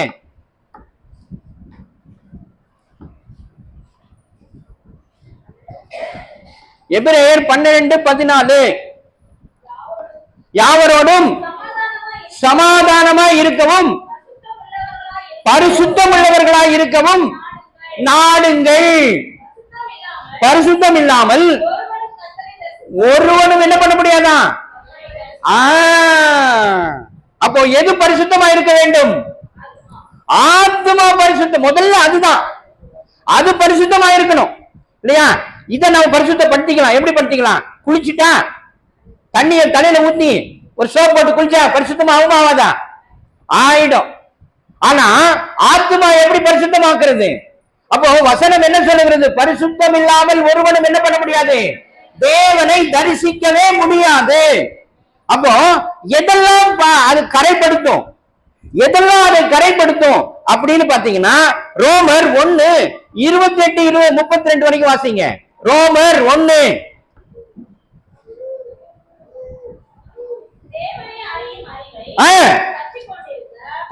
எபிரேயர் 12:14. யாவரோடும் சமாதானமாய் இருக்கவும் பரிசுத்தம் உள்ளவர்களாய் இருக்கவும் நாடுங்கள். பரிசுத்தம் இல்லாமல் ஒருவனும் என்ன பண்ண முடியாதான்? அப்போ எது பரிசுத்தமா இருக்க வேண்டும்? ஆத்மா பரிசுத்தம். முதல்ல அதுதான், அது பரிசுத்தமா இருக்கணும் இல்லையா? இதை நம்ம பரிசுத்தப்படுத்திக்கலாம். எப்படி படுத்திக்கலாம்? குளிச்சுட்டா தண்ணிய தலையில ஊத்தி ஒரு சோப் போட்டு குளிச்சா பரிசுத்தமா ஆகுமாவாதா? ஆயிடும். ஆனா ஆத்மா எப்படி பரிசுத்தமாக்குறது? அப்போ வசனம் என்ன சொல்லுகிறது? பரிசுத்தம் இல்லாமல் ஒருவனும் என்ன பண்ண முடியாது? தேவனை தரிசிக்கவே முடியாது. அப்போ எதெல்லாம் அது கரைப்படுத்தும், எதெல்லாம் அதை கரைப்படுத்தும் அப்படின்னு பாத்தீங்கன்னா ரோமர் 1:28-32 வரைக்கும் வாசிங்க. ரோமர் 1.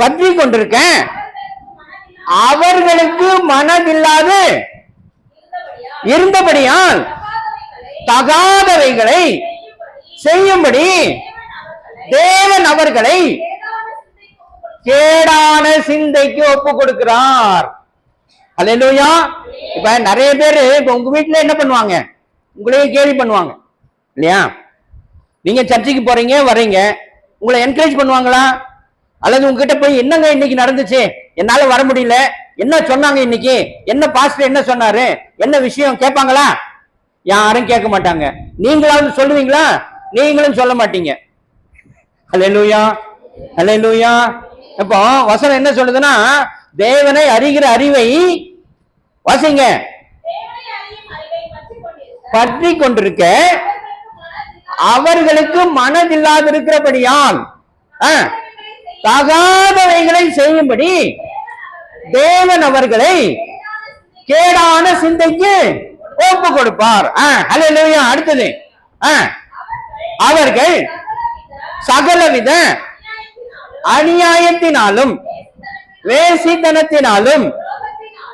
பற்றி கொண்டிருக்கேன் அவர்களுக்கு மனதில்லாது இருந்தபடியால் தகாதவைகளை செய்யும்படி தேவன் அவர்களை கேடான சிந்தைக்கு ஒப்பு கொடுக்கிறார். அல்லேலூயா. இப்ப நிறைய பேரு இப்ப உங்க வீட்டுல என்ன பண்ணுவாங்க? உங்களையே கேலி பண்ணுவாங்க இல்லையா? நீங்க சர்ச்சைக்கு போறீங்க வர்றீங்க, உங்களை என்கரேஜ் பண்ணுவாங்களா? அல்லது உங்ககிட்ட போய் என்னங்க இன்னைக்கு நடந்துச்சு, என்னால வர முடியல, என்ன சொன்னாங்க இன்னைக்கு, என்ன பாஸ்டர் என்ன சொன்னாரு, என்ன விஷயம் கேட்பாங்களா? யாரும் கேட்க மாட்டாங்க. நீங்களாவது சொல்லுவீங்களா? நீங்களும் சொல்ல மாட்டீங்க. அல்லேலூயா, அல்லேலூயா. இப்போ வசனம் என்ன சொல்லுதுன்னா தேவனை அறிகிற அறிவை வாசிங்க பற்றி கொண்டிருக்க அவர்களுக்கு மனதில்லாது இருக்கிறபடியால் தகாதவைகளை செய்யும்படி தேவன் அவர்களை கேடான சிந்தைக்கு ஒப்பு கொடுப்பார். அல்லேலூயா. அடுத்தது அவர்கள் சகலவித அநியாயத்தினாலும் வேசித்தனத்தினாலும்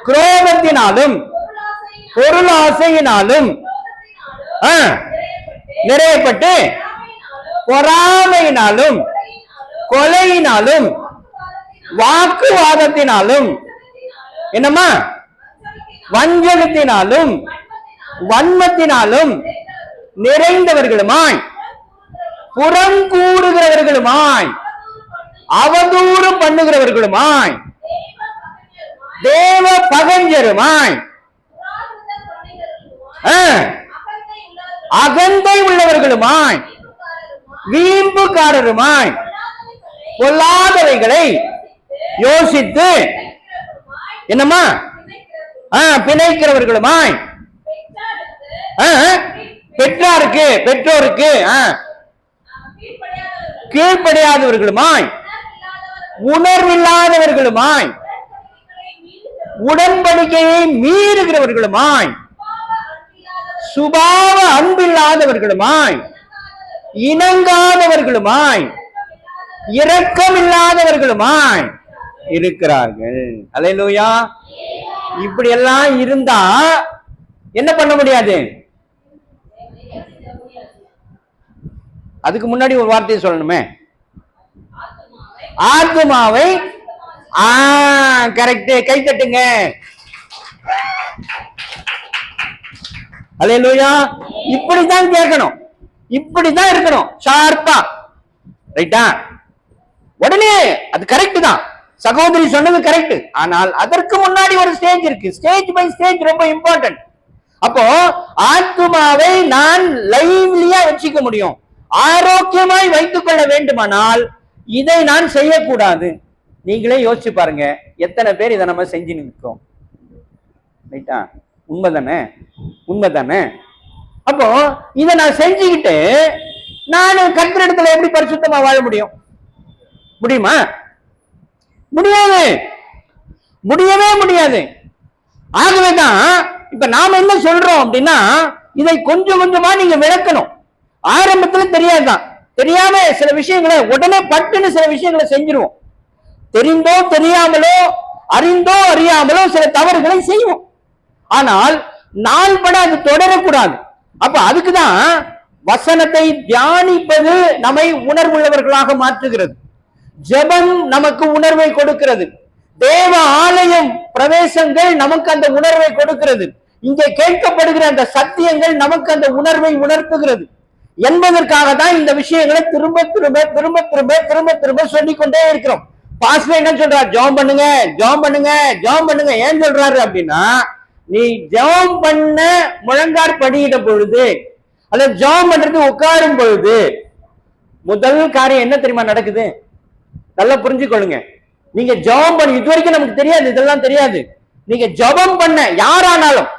குரோதத்தினாலும் பொருளாசையினாலும் நிறையப்பட்டு பொறாமையினாலும் கொலையினாலும் வாக்குவாதத்தினாலும் என்னமா வஞ்சகத்தினாலும் வன்மத்தினாலும் நிறைந்தவர்களுமாய் புறங்கூறுகிறவர்களுமாய் அவதூறு பண்ணுகிறவர்களுமாய் தேவ பகஞ்சருமாய் அகந்தை உள்ளவர்களுமாய் வீம்புக்காரருமாய் பொல்லாதவைகளை யோசித்து என்னம்மா பிணைக்கிறவர்களுமாய், பெற்றோருக்கு கீழ்ப்படியாதவர்களுமாய், உணர்வில்லாதவர்களுமாய், உடன்படிக்கையை மீறுகிறவர்களுமாய், சுபாவ அன்பில்லாதவர்களுமாய், இணங்காதவர்களுமாய், இரக்கமில்லாதவர்களுமாய் இருக்கிறார்கள். அல்லேலூயா. இப்படி எல்லாம் இருந்தா என்ன பண்ண முடியாது? அதுக்கு முன்னாடி ஒரு வார்த்தையை சொல்லணுமே, ஆத்துமாவை. கரெக்ட், கை தட்டுங்க. அல்லேலூயா. இப்படித்தான் கேட்கணும், இப்படித்தான் இருக்கணும், ஷார்ப்பா. ரைட்டா? உடனே அது கரெக்ட் தான், சகோதரி சொன்னது கரெக்ட். ஆனால் அதற்கு முன்னாடி ஒரு ஸ்டேஜ் இருக்கு. ஸ்டேஜ் பை ஸ்டேஜ் ரொம்ப இம்பார்ட்டன்ட். அப்போ ஆத்துமாவை நான் லைவ்லியா வச்சுக்க முடியும், ஆரோக்கியமாய் வைத்துக் கொள்ள வேண்டுமானால் இதை நான் செய்யக்கூடாது. நீங்களே யோசிச்சு பாருங்க, எத்தனை பேர் இதை நம்ம செஞ்சு நிற்கிறோம். ரைட்டா? உண்மைதானே? உண்மைதானே? அப்போ இதை நான் செஞ்சுக்கிட்டு நான் கர்த்தரிடத்துல எப்படி பரிசுத்தமா வாழ முடியும்? முடியுமா? முடியாது, முடியவே முடியாது. ஆகவேதான் இப்ப நாம என்ன சொல்றோம் அப்படின்னா, இதை கொஞ்சம் கொஞ்சமா நீங்க விளக்கணும். ஆரம்பத்துல தெரியாதுதான், தெரியாம சில விஷயங்களை உடனே பட்டுன்னு சில விஷயங்களை செஞ்சிருவோம். தெரிந்தோ தெரியாமலோ, அறிந்தோ அறியாமலோ சில தவறுகளை செய்வோம். ஆனால் நாள் பட அது தொடரக்கூடாது. அப்ப அதுக்குதான் வசனத்தை தியானிப்பது நம்மை உணர்வுள்ளவர்களாக மாற்றுகிறது. ஜெபம் நமக்கு உணர்வை கொடுக்கிறது. தேவ ஆலயம் பிரவேசங்கள் நமக்கு அந்த உணர்வை கொடுக்கிறது. இங்கே கேட்கப்படுகிற அந்த சத்தியங்கள் நமக்கு அந்த உணர்வை உணர்த்துகிறது என்பதற்காக தான் இந்த விஷயங்களை திரும்ப திரும்ப திரும்ப திரும்ப திரும்ப திரும்ப சொல்லிக்கொண்டே இருக்கிறோம். பாஸ்டர் என்ன சொல்றாரு? ஜெபம் பண்ணுங்க, ஜெபம் பண்ணுங்க, ஜெபம் பண்ணுங்க. ஏன் சொல்றாரு அப்படின்னா, நீ ஜெபம் பண்ண முழங்கார் படியிட பொழுது அல்லது ஜெபம் பண்றது உட்காரும் பொழுது முதல் காரியம் என்ன தெரியுமா நடக்குது? நல்லா புரிஞ்சுக்கொள்ளுங்க. நீங்க ஜெபம் பண்ண, இது வரைக்கும் நமக்கு தெரியாது, இதெல்லாம் தெரியாது. நீங்க ஜெபம் பண்ண யாரானாலும்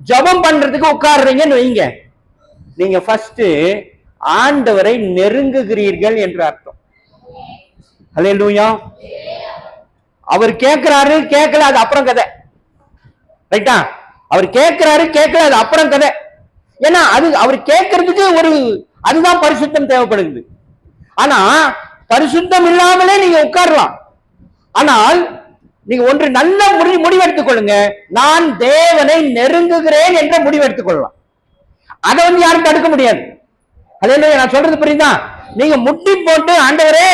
ஜெபம் பண்றதுக்கு உட்கார்றீங்கன்னு வைங்க, நீங்க ஃபர்ஸ்ட் ஆண்டவரை நெருங்குகிறீர்கள் என்று அர்த்தம். அல்லேலூயா. அவர் கேட்கிறாரு, கேட்கல, அது அப்புறம் கதை. ரைட்டா? அவர் கேட்கிறாரு, கேட்கல, அது அப்புறம் கதை. ஏன்னா அது அவர் கேட்கறதுக்கு ஒரு அதுதான் பரிசுத்தம் தேவைப்படுது. ஆனா பரிசுத்தம் இல்லாமலே நீங்க உட்காரலாம். ஆனால் நீங்க ஒன்று நல்ல முடிவெடுத்துக் கொள்ளுங்க, நான் தேவனை நெருங்குகிறேன் என்ற முடிவெடுத்துக் கொள்ளலாம். அதை யாரும் தடுக்க முடியாது. அதே நான் சொல்றது புரியுதா? நீங்க முட்டி போட்டு ஆண்டவரே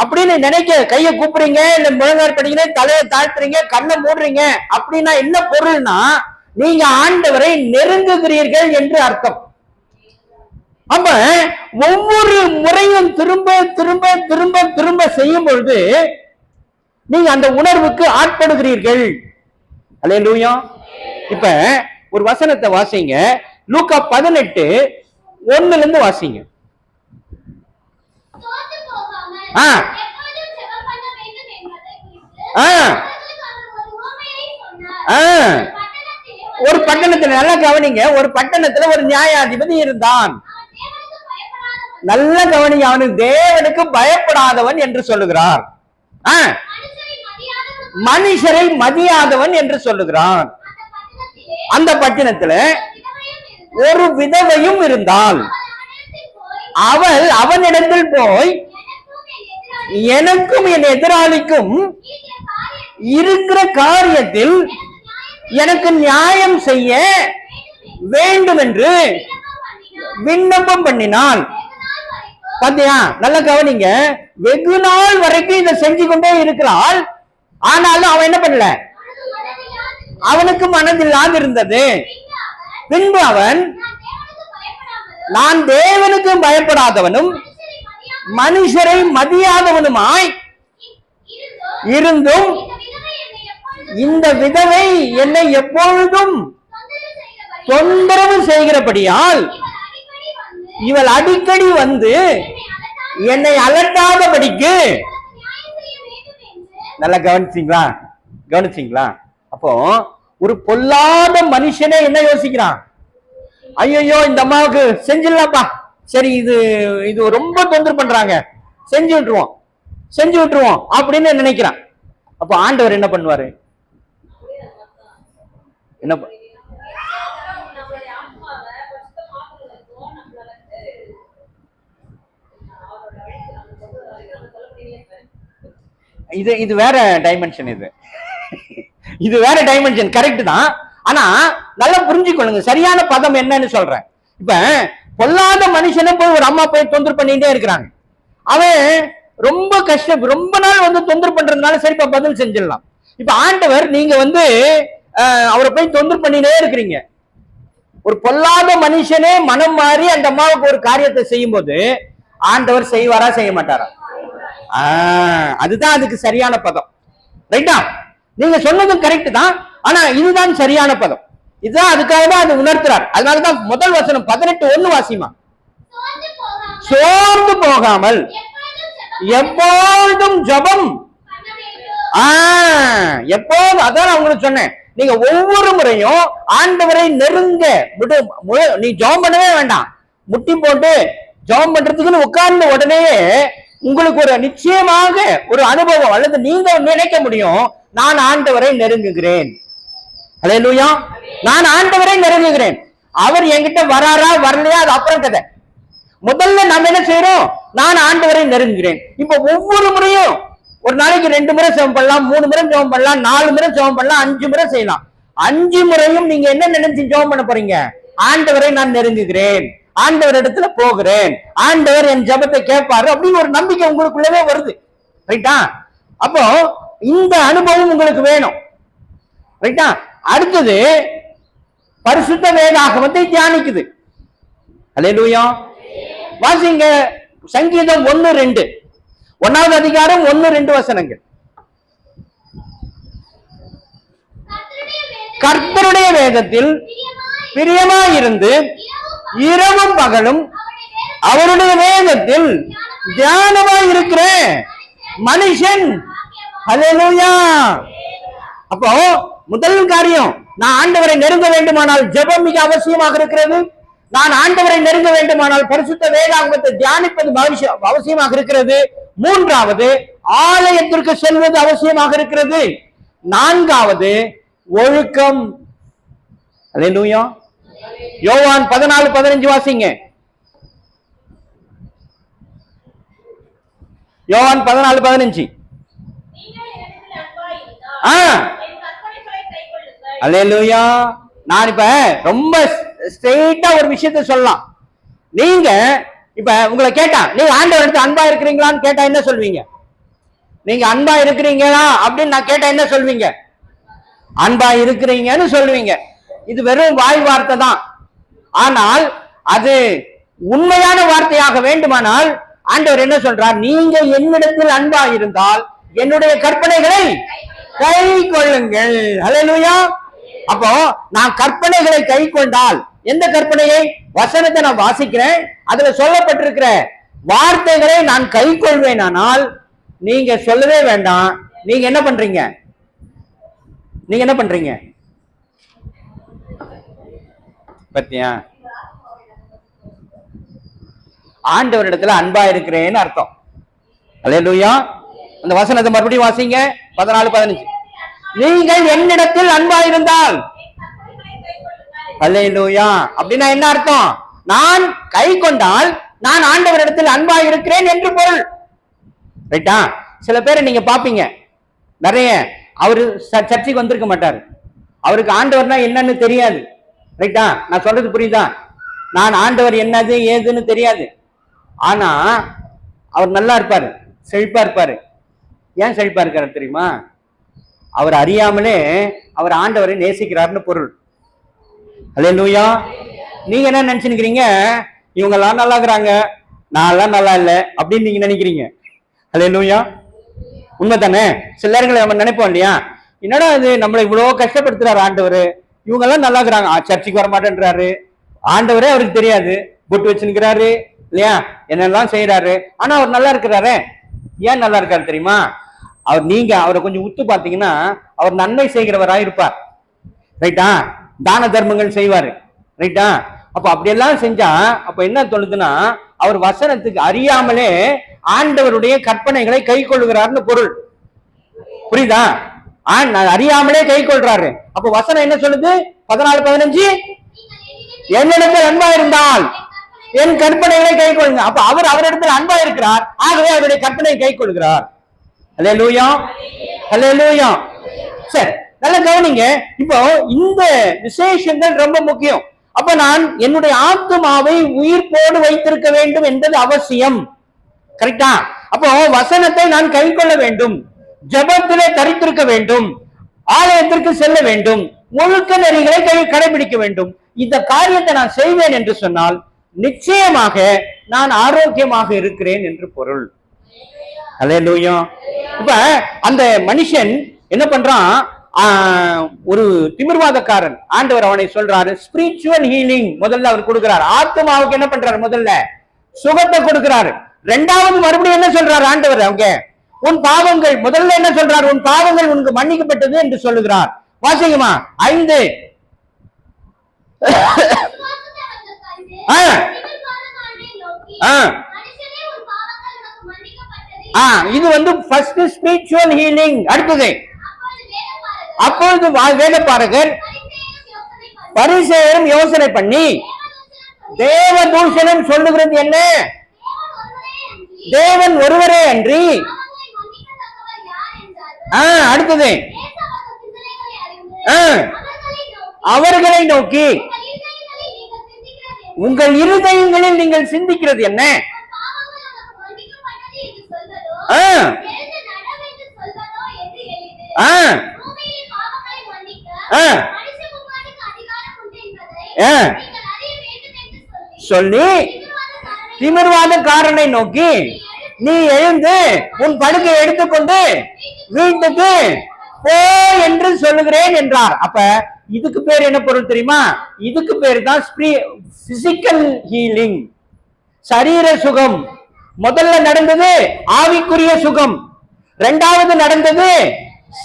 அப்படின்னு நினைக்க கையை கூப்பிடுறீங்க, இல்ல முழங்கால் படிக்கிறீங்க, தலையை தாழ்த்துறீங்க, கண்ணை மூடுறீங்க அப்படின்னா என்ன பொருள்னா, நீங்க ஆண்டவரை நெருங்குகிறீர்கள் என்று அர்த்தம். அப்ப ஒவ்வொரு முறையும் திரும்ப திரும்ப திரும்ப திரும்ப செய்யும் பொழுது நீங்க அந்த உணர்வுக்கு ஆட்படுகிறீர்கள். அல்லேலூயா. இப்ப ஒரு வசனத்தை வாசிங்க, லூக்கா 18:1 வாசிங்க. ஒரு பட்டணத்துல, நல்லா கவனிங்க, ஒரு பட்டணத்துல ஒரு நியாயாதிபதி இருந்தான். நல்ல கவனிங்க, அவனுக்கு தேவனுக்கு பயப்படாதவன் என்று சொல்லுகிறார். மனுஷரை மதியாதவன் என்று சொல்லுகிறான். அந்த பட்டணத்துல ஒரு விதவையும் இருந்தால் அவள் அவனிடத்தில் போய், எனக்கும் என் எதிராளிக்கும் இருக்கிற காரியத்தில் எனக்கு நியாயம் செய்ய வேண்டும் என்று விண்ணப்பம் பண்ணினாள். பாத்தியா? நல்ல கவனிங்க, வெகு நாள் வரைக்கும் இதை செஞ்சு கொண்டே இருக்கிறாள். ஆனாலும் அவன் என்ன பண்ணல, அவனுக்கு மனதில்லாது இருந்தது. பின்பு அவன், நான் தேவனுக்கு பயப்படாதவனும் மனுஷரை மதியாதவனுமாய் இருந்தும் இந்த விதவை என்னை எப்பொழுதும் தொந்தரவு செய்கிறபடியால் இவள் அடிக்கடி வந்து என்னை அலட்டாதபடிக்கு நல்லா கவனிச்சிங்களா? கவனிச்சிங்களா? அப்போ ஒரு பொல்லாத மனுஷனே என்ன யோசிக்கிறான்? ஐயோ இந்த அம்மாவுக்கு செஞ்சிடலாம்ப்பா, சரி இது இது ரொம்ப தொந்தரவு பண்றாங்க, செஞ்சு விட்டுருவோம் அப்படின்னு நினைக்கிறான். அப்ப ஆண்டவர் என்ன பண்ணுவாரு? என்ன இது வேற டைமென்ஷன். இது வேற டைமென்ஷன், கரெக்ட் தான். ஆனா நல்லா புரிஞ்சுக்கொள்ளுங்க, சரியான பதம் என்னன்னு சொல்றேன். இப்ப பொல்லாத மனுஷனை போய் ஒரு அம்மா போய் தொந்தரவு பண்ணிட்டே இருக்கிறாங்க. அவன் ரொம்ப கஷ்டம், ரொம்ப நாள் வந்து தொந்தரவு பண்றதுனால சரிப்பா பதில் செஞ்சிடலாம். இப்ப ஆண்டவர் நீங்க வந்து அவரை போய் தொந்தரவு பண்ணிட்டே இருக்கிறீங்க. ஒரு பொல்லாத மனுஷனே மனம் மாறி அந்த அம்மாவுக்கு ஒரு காரியத்தை செய்யும் போது ஆண்டவர் செய்வாரா செய்ய மாட்டாரா? அதுதான் அதுக்கு சரியான பதம். ரைட்டா? நீங்க சொன்னதும் கரெக்ட் தான். ஆனா இதுதான் சரியான பதம். இதுதான் அதுக்காக தான் அது உணர்த்துறார். அதனாலதான் முதல் வசனம் 18:1 வாசிமா. சோர்ந்து போகாமல் எப்பொழுதும் ஜெபம். எப்போதும், அதான் உங்களுக்கு சொன்னேன். நீங்க ஒவ்வொரு முறையும் ஆண்டவரை நெருங்க நீ ஜெபம் பண்ணவே வேண்டாம். முட்டி போட்டு ஜெபம் பண்றதுக்குன்னு உட்கார்ந்த உடனே உங்களுக்கு ஒரு நிச்சயமாக ஒரு அனுபவம் அல்லது நீங்க நினைக்க முடியும், நான் ஆண்டவரை நெருங்குகிறேன். அல்லேலூயா. நான் ஆண்டவரை நெருங்குகிறேன். அவர் என்கிட்ட வராரா வரலையா அது அப்புறம் கதை. முதல்ல நம்ம என்ன செய்யறோம்? நான் ஆண்டவரை நெருங்குகிறேன். இப்ப ஒவ்வொரு முறையும் ஒரு நாளைக்கு 2 முறை ஜெபம் பண்ணலாம், 3 முறை ஜெபம் பண்ணலாம், 4 முறை ஜெபம் பண்ணலாம், 5 முறை செய்யலாம். 5 முறையும் நீங்க என்ன நினைச்சு ஜெபம் பண்ண போறீங்க? ஆண்டவரை நான் நெருங்குகிறேன், ஆண்டவர் இடத்துல போகிறேன், ஆண்டவர் என் ஜெபத்தை கேட்பாரு அப்படின்னு ஒரு நம்பிக்கை உங்களுக்குள்ளவே வருது. ரைட்டா? அப்போ இந்த அனுபவம் உங்களுக்கு வேணும். ரைட்டா? அடுத்தது பரிசுத்த வேதாகமத்தை தியானிக்குது. அல்லேலூயா. வாசிங்க சங்கீதம் 1:2, 1வது அதிகாரம் 1-2 வசனங்கள். கர்த்தருடைய வேதத்தில் பிரியமாயிருந்து இரவும் பகலும் அவருடைய வேதத்தில் தியானமாய் இருக்கிற மனுஷன். அல்லேலூயா. அப்போ முதல் காரியம், நான் ஆண்டவரை நெருங்க வேண்டுமானால் ஜெபம் மிக அவசியமாக இருக்கிறது. நான் ஆண்டவரை நெருங்க வேண்டுமானால் பரிசுத்த வேதாகமத்தை தியானிப்பது அவசியமாக இருக்கிறது. 3வது ஆலயத்திற்கு செல்வது அவசியமாக இருக்கிறது. 4வது ஒழுக்கம். அல்லேலூயா. யோவான் 14:15 வாசிங்க. யோவான் 14:15. அல்லேலூயா. நான் இப்ப ரொம்ப ஸ்ட்ரெயிட்டா ஒரு விஷயத்தை சொல்லலாம். நீங்க இப்ப உங்களை கேட்டா, நீங்க ஆண்டவர் எடுத்து அன்பா இருக்கிறீங்களான்னு கேட்டா என்ன சொல்வீங்க? நீங்க அன்பா இருக்கிறீங்களா அப்படின்னு நான் கேட்டா என்ன சொல்வீங்க? அன்பா இருக்கிறீங்கன்னு சொல்லுவீங்க. இது வெறும் வாய் வார்த்தை தான். ஆனால் அது உண்மையான வார்த்தையாக வேண்டுமானால் ஆண்டவர் என்ன சொல்றார்? நீங்க என்னிடத்தில் அன்பா இருந்தால் என்னுடைய கற்பனைகளை கை கொள்ளுங்கள். அல்லேலூயா. அப்போ நான் கற்பனைகளை கை கொண்டால், எந்த கற்பனையை? வசனத்தை நான் வாசிக்கிறேன், அதுல சொல்லப்பட்டிருக்கிற வார்த்தைகளை நான் கை கொள்வேனானால் நீங்க சொல்லவே வேண்டாம். நீங்க என்ன பண்றீங்க? நீங்க என்ன பண்றீங்க பத்தியா? ஆண்டவரிடத்துல அன்பா இருக்கிறேன்னு அர்த்தம். அல்லேலூயா. அந்த வசனத்தை மறுபடியும் வாசிங்க. 14:15. நீங்கள் என்னிடத்தில் அன்பா இருந்தால். அல்லேலூயா. அப்படின்னா என்ன அர்த்தம்? நான் கை கொண்டால் நான் ஆண்டவரிடத்தில் அன்பா இருக்கிறேன் என்று பொருள். ரைட்டா? சில பேரை நீங்க பாப்பீங்க, நிறைய அவரு சர்ச்சைக்கு வந்திருக்க மாட்டாரு, அவருக்கு ஆண்டவர்னா என்னன்னு தெரியாது. ரைட்டா? நான் சொல்றது புரியுதா? நான் ஆண்டவர் என்னது ஏதுன்னு தெரியாது. ஆனா அவர் நல்லா இருப்பாரு, செழிப்பா இருப்பாரு. ஏன் செழிப்பா இருக்காரு தெரியுமா? அவர் அறியாமலே அவர் ஆண்டவரை நேசிக்கிறாருன்னு பொருள். அல்லேலூயா. நீங்க என்ன நினைச்சுக்கிறீங்க? இவங்க எல்லாம் நல்லா இருக்கிறாங்க, நான் எல்லாம் நல்லா இல்லை அப்படின்னு நீங்க நினைக்கிறீங்க. அல்லேலூயா. உண்மைதானே? சில நேரங்களை நம்ம நினைப்போம் இல்லையா, என்னடா இது நம்மளை இவ்வளவு கஷ்டப்படுத்துறாரு ஆண்டவர், இவங்க எல்லாம் நல்லா இருக்கிறாங்க, சர்ச்சுக்கு வர மாட்டேன்றாரு, ஆண்டவரே அவருக்கு தெரியாது, பொட்டு வச்சுக்கிறாரு இல்லையா, என்னெல்லாம் செய்யறாரு, ஆனா அவர் நல்லா இருக்கிறாரு. ஏன் நல்லா இருக்காரு தெரியுமா? நீங்க அவரை கொஞ்சம் உத்து பார்த்தீங்கன்னா அவர் நன்மை செய்கிறவராக இருப்பார். ரைட்டா? தான தர்மங்கள் செய்வாரு. ரைட்டா? அப்ப அப்படியெல்லாம் செஞ்சா அப்ப என்ன சொல்லுதுன்னா அவர் வசனத்துக்கு அறியாமலே ஆண்டவருடைய கற்பனைகளை கை கொள்ளுகிறார்னு பொருள். புரியுதா? அறியாமலே கை கொள்றாரு. அப்ப வசனம் என்ன சொல்லுது? 14:15 என்னிடத்தில் அன்பா இருந்தால் என் கற்பனைகளை கை கொள்ளுங்க. அப்ப அவர் அவரிடத்தில் அன்பா இருக்கிறார், ஆகவே அவருடைய கற்பனையை கை கொள்கிறார். அல்லேலூயா, அல்லேலூயா. சரி, நல்லா கவனிங்க. இப்போ இந்த விசேஷங்கள் ரொம்ப முக்கியம். அப்ப நான் என்னுடைய ஆத்துமாவை உயிர்ப்போடு வைத்திருக்க வேண்டும் என்பது அவசியம். கரெக்டா? அப்போ வசனத்தை நான் கை கொள்ள வேண்டும், ஜெபத்திலே தரித்திருக்க வேண்டும், ஆலயத்திற்கு செல்ல வேண்டும், ஒழுக்க நெறிகளை கடைபிடிக்க வேண்டும். இந்த காரியத்தை நான் செய்வேன் என்று சொன்னால் நிச்சயமாக நான் ஆரோக்கியமாக இருக்கிறேன் என்று பொருள். அல்லேலூயா. இப்ப அந்த மனுஷன் என்ன பண்றான்? ஒரு திமிர்வாதக்காரன், ஆண்டவர் அவனை சொல்றாரு ஸ்பிரிச்சுவல் ஹீலிங் முதல்ல அவர் கொடுக்கிறார். ஆத்மாவுக்கு என்ன பண்றாரு? முதல்ல சுகத்தை கொடுக்கிறாரு. ரெண்டாவது மறுபடியும் என்ன சொல்றாரு ஆண்டவர்? அவங்க உன் பாவங்கள், முதல்ல என்ன சொல்றாரு? உன் பாவங்கள் உனக்கு மன்னிக்கப்பட்டது என்று சொல்லுகிறார். வாசிங்கம்மா 5. இது ஃபர்ஸ்ட் ஸ்பிரிச்சுவல் ஹீலிங். அடுத்தது அப்பொழுது வேதபாரகர் பரிசேயரும் யோசனை பண்ணி தேவ தூஷணம் சொல்லுகிறது என்ன? தேவன் ஒருவரே அன்றி. அடுத்தது அவர்களை நோக்கி உங்கள் இருதயங்களில் நீங்கள் சிந்திக்கிறது என்ன? சொல்லி திமிர்வாதக்காரனை நோக்கி நீ எழுந்து உன் படுக்கை எடுத்துக்கொண்டு வீட்டுக்கு போ என்று சொல்லுகிறேன் என்றார். அப்ப இதுக்கு பேர் என்ன பொருள் தெரியுமா? இதுக்கு பேர் தான் பிசிக்கல் ஹீலிங், சரீர சுகம். முதல்ல நடந்தது ஆவிக்குரிய சுகம், இரண்டாவது நடந்தது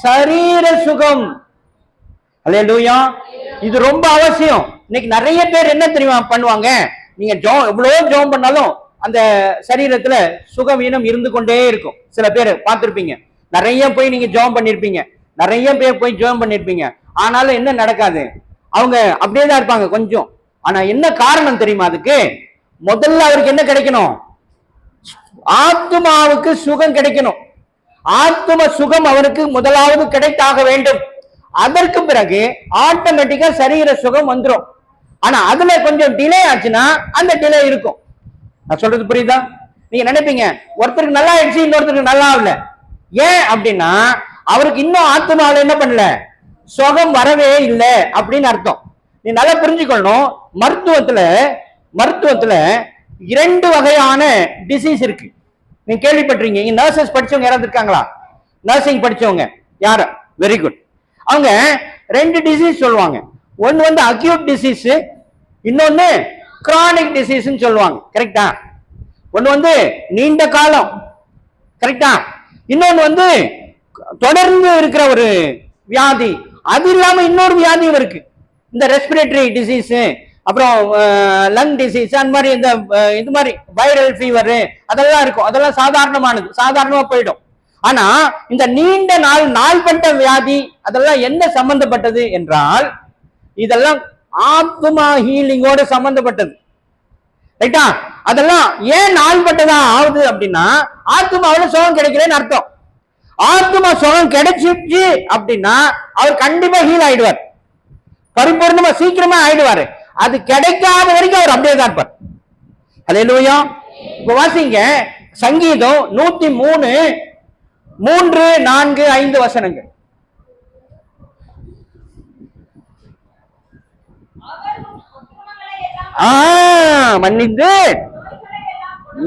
சரீர சுகம். அல்லேலூயா. இது ரொம்ப அவசியம். இன்னைக்கு நிறைய பேர் என்ன தெரியுமா பண்ணுவாங்க? நீங்க எவ்வளவு ஜெபம் பண்ணாலும் அந்த சரீரத்துல சுகவீனம் இருந்து கொண்டே இருக்கும். சில பேர் பார்த்திருப்பீங்க, நிறைய போய் நீங்க ஜெபம் பண்ணிருப்பீங்க, நிறைய பேர் போய் ஜெபம் பண்ணிருப்பீங்க, ஆனாலும் என்ன நடக்காது? அவங்க அப்படியே தான் இருப்பாங்க கொஞ்சம். ஆனா என்ன காரணம் தெரியுமா? அதுக்கு முதல்ல அவருக்கு என்ன கிடைக்கணும்? ஆத்மாவுக்கு சுகம் கிடைக்கணும். ஆத்ம சுகம் அவருக்கு முதலாவது கிடைத்தாக வேண்டும். அதற்கு பிறகு ஆட்டோமேட்டிக்கா சரீர சுகம் வந்துடும். ஆனா அதுல கொஞ்சம் டிலே ஆச்சுன்னா அந்த டிலே இருக்கும். நான் சொல்றது புரியுதா? நீங்க நினைப்பீங்க ஒருத்தருக்கு நல்லா ஆயிடுச்சு, இன்னொருத்தருக்கு நல்லா ஆகல. ஏன் அப்படின்னா அவருக்கு இன்னும் ஆத்மாவில என்ன பண்ணல, சுகம் வரவே இல்லை அப்படின்னு அர்த்தம். நீ நல்லா புரிஞ்சுக்கணும். மருத்துவத்துல 2 வகையான டிசீஸ் இருக்கு. நீங்க கேள்விப்பட்டிருக்கீங்க. இங்க நர்சஸ் படிச்சவங்க யாராவது இருக்காங்களா? நர்சிங் படிச்சவங்க யார? Very good. அவங்க 2 டிசீஸ் சொல்லுவாங்க. ஒன்னு அக்யூட் டிசீஸ், இன்னொன்னு கிரானிக் டிசீஸ் சொல்லுவாங்க. கரெக்டா? ஒன்னு நீண்ட காலம், கரெக்டா? இன்னொன்னு தொடர்ந்து இருக்கிற ஒரு வியாதி. அது இல்லாம இன்னொரு வியாதியும் இருக்கு, இந்த ரெஸ்பிரேட்டரி டிசீஸ், அப்புறம் லங் டிசீஸ், அந்த மாதிரி இந்த இது மாதிரி வைரல் ஃபீவர் அதெல்லாம் இருக்கும். அதெல்லாம் சாதாரணமானது, சாதாரணமா போயிடும். ஆனா இந்த நீண்ட நாள்பட்ட வியாதி அதெல்லாம் என்ன சம்பந்தப்பட்டது என்றால் இதெல்லாம் ஆத்மா ஹீலிங்கோட சம்பந்தப்பட்டது. ரைட்டா? அதெல்லாம் ஏன் நாள்பட்டதா ஆகுது அப்படின்னா ஆத்மாவோட சுகம் கிடைக்கலன்னு அர்த்தம். ஆத்மா சுகம் கிடைச்சிச்சு அப்படின்னா அவர் கண்டிப்பா ஹீல் ஆயிடுவார், பரிபூர்ணமா சீக்கிரமா ஆயிடுவாரு. அது கிடைக்காத வரைக்கும் அவர் அப்படியே தான் இருப்பார். அல்லேலூயா. இப்ப வாசிங்க சங்கீதம் 103 3, 4, 5 வசனங்கள். மன்னித்து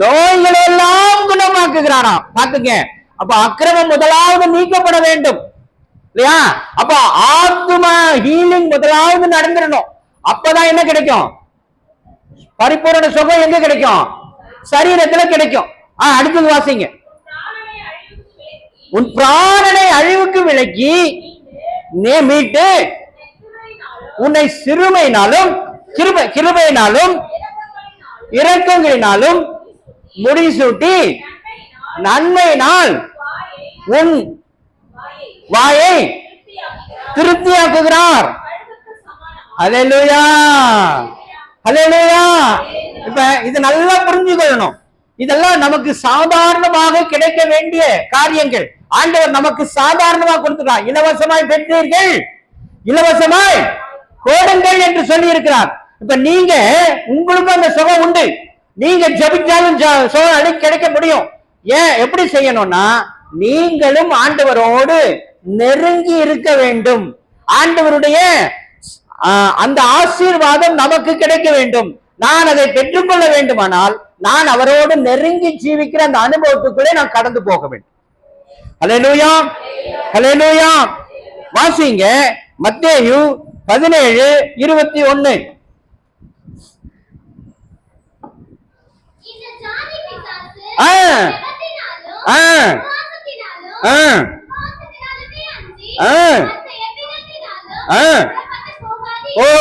நோய்களை எல்லாம் குணமாக்குகிறாராம். பாத்துங்க, அப்ப அக்கிரமம் முதலாவது நீக்கப்பட வேண்டும் இல்லையா? அப்ப ஆத்மா ஹீலிங் முதலாவது நடந்துடணும். அப்பதான் என்ன கிடைக்கும்? பரிபூரண சுகம் எங்க கிடைக்கும்? சரீரத்துல கிடைக்கும். அடுத்தது வாசிங்க. உன் பிராணனை அழிவுக்கு விலக்கி மீட்டு உன்னை சிறுமையினாலும் கிருபையினாலும் இரக்கங்களினாலும் முடிசூட்டி நன்மையினால் உன் வாயை திருப்தியாக்குகிறார். ஹல்லேலூயா, ஹல்லேலூயா. இப்ப இது நல்லா புரிஞ்சுக்கொள்ளணும். இதெல்லாம் நமக்கு சாதாரணமாக கிடைக்க வேண்டிய காரியங்கள். ஆண்டவர் நமக்கு சாதாரணமாக கொடுத்துட்டார். இலவசமாய் பெற்றீர்கள், இலவசமாய் கோடுங்கள் என்று சொல்லி இருக்கிறார். இப்ப நீங்க உங்களுக்கு அந்த சுகம் உண்டு. நீங்க ஜபிச்சாலும் சுகம் கிடைக்க முடியும். ஏன் எப்படி செய்யணும்னா, நீங்களும் ஆண்டவரோடு நெருங்கி இருக்க வேண்டும். ஆண்டவருடைய அந்த ஆசீர்வாதம் நமக்கு கிடைக்க வேண்டும். நான் அதை பெற்றுக்கொள்ள வேண்டுமானால் நான் அவரோடு நெருங்கி ஜீவிக்கிற அந்த அனுபவத்துக்குள்ளே நான் கடந்து போக வேண்டும். ஹல்லேலூயா, ஹல்லேலூயா. வாசிங்க மத்தேயு 17:21.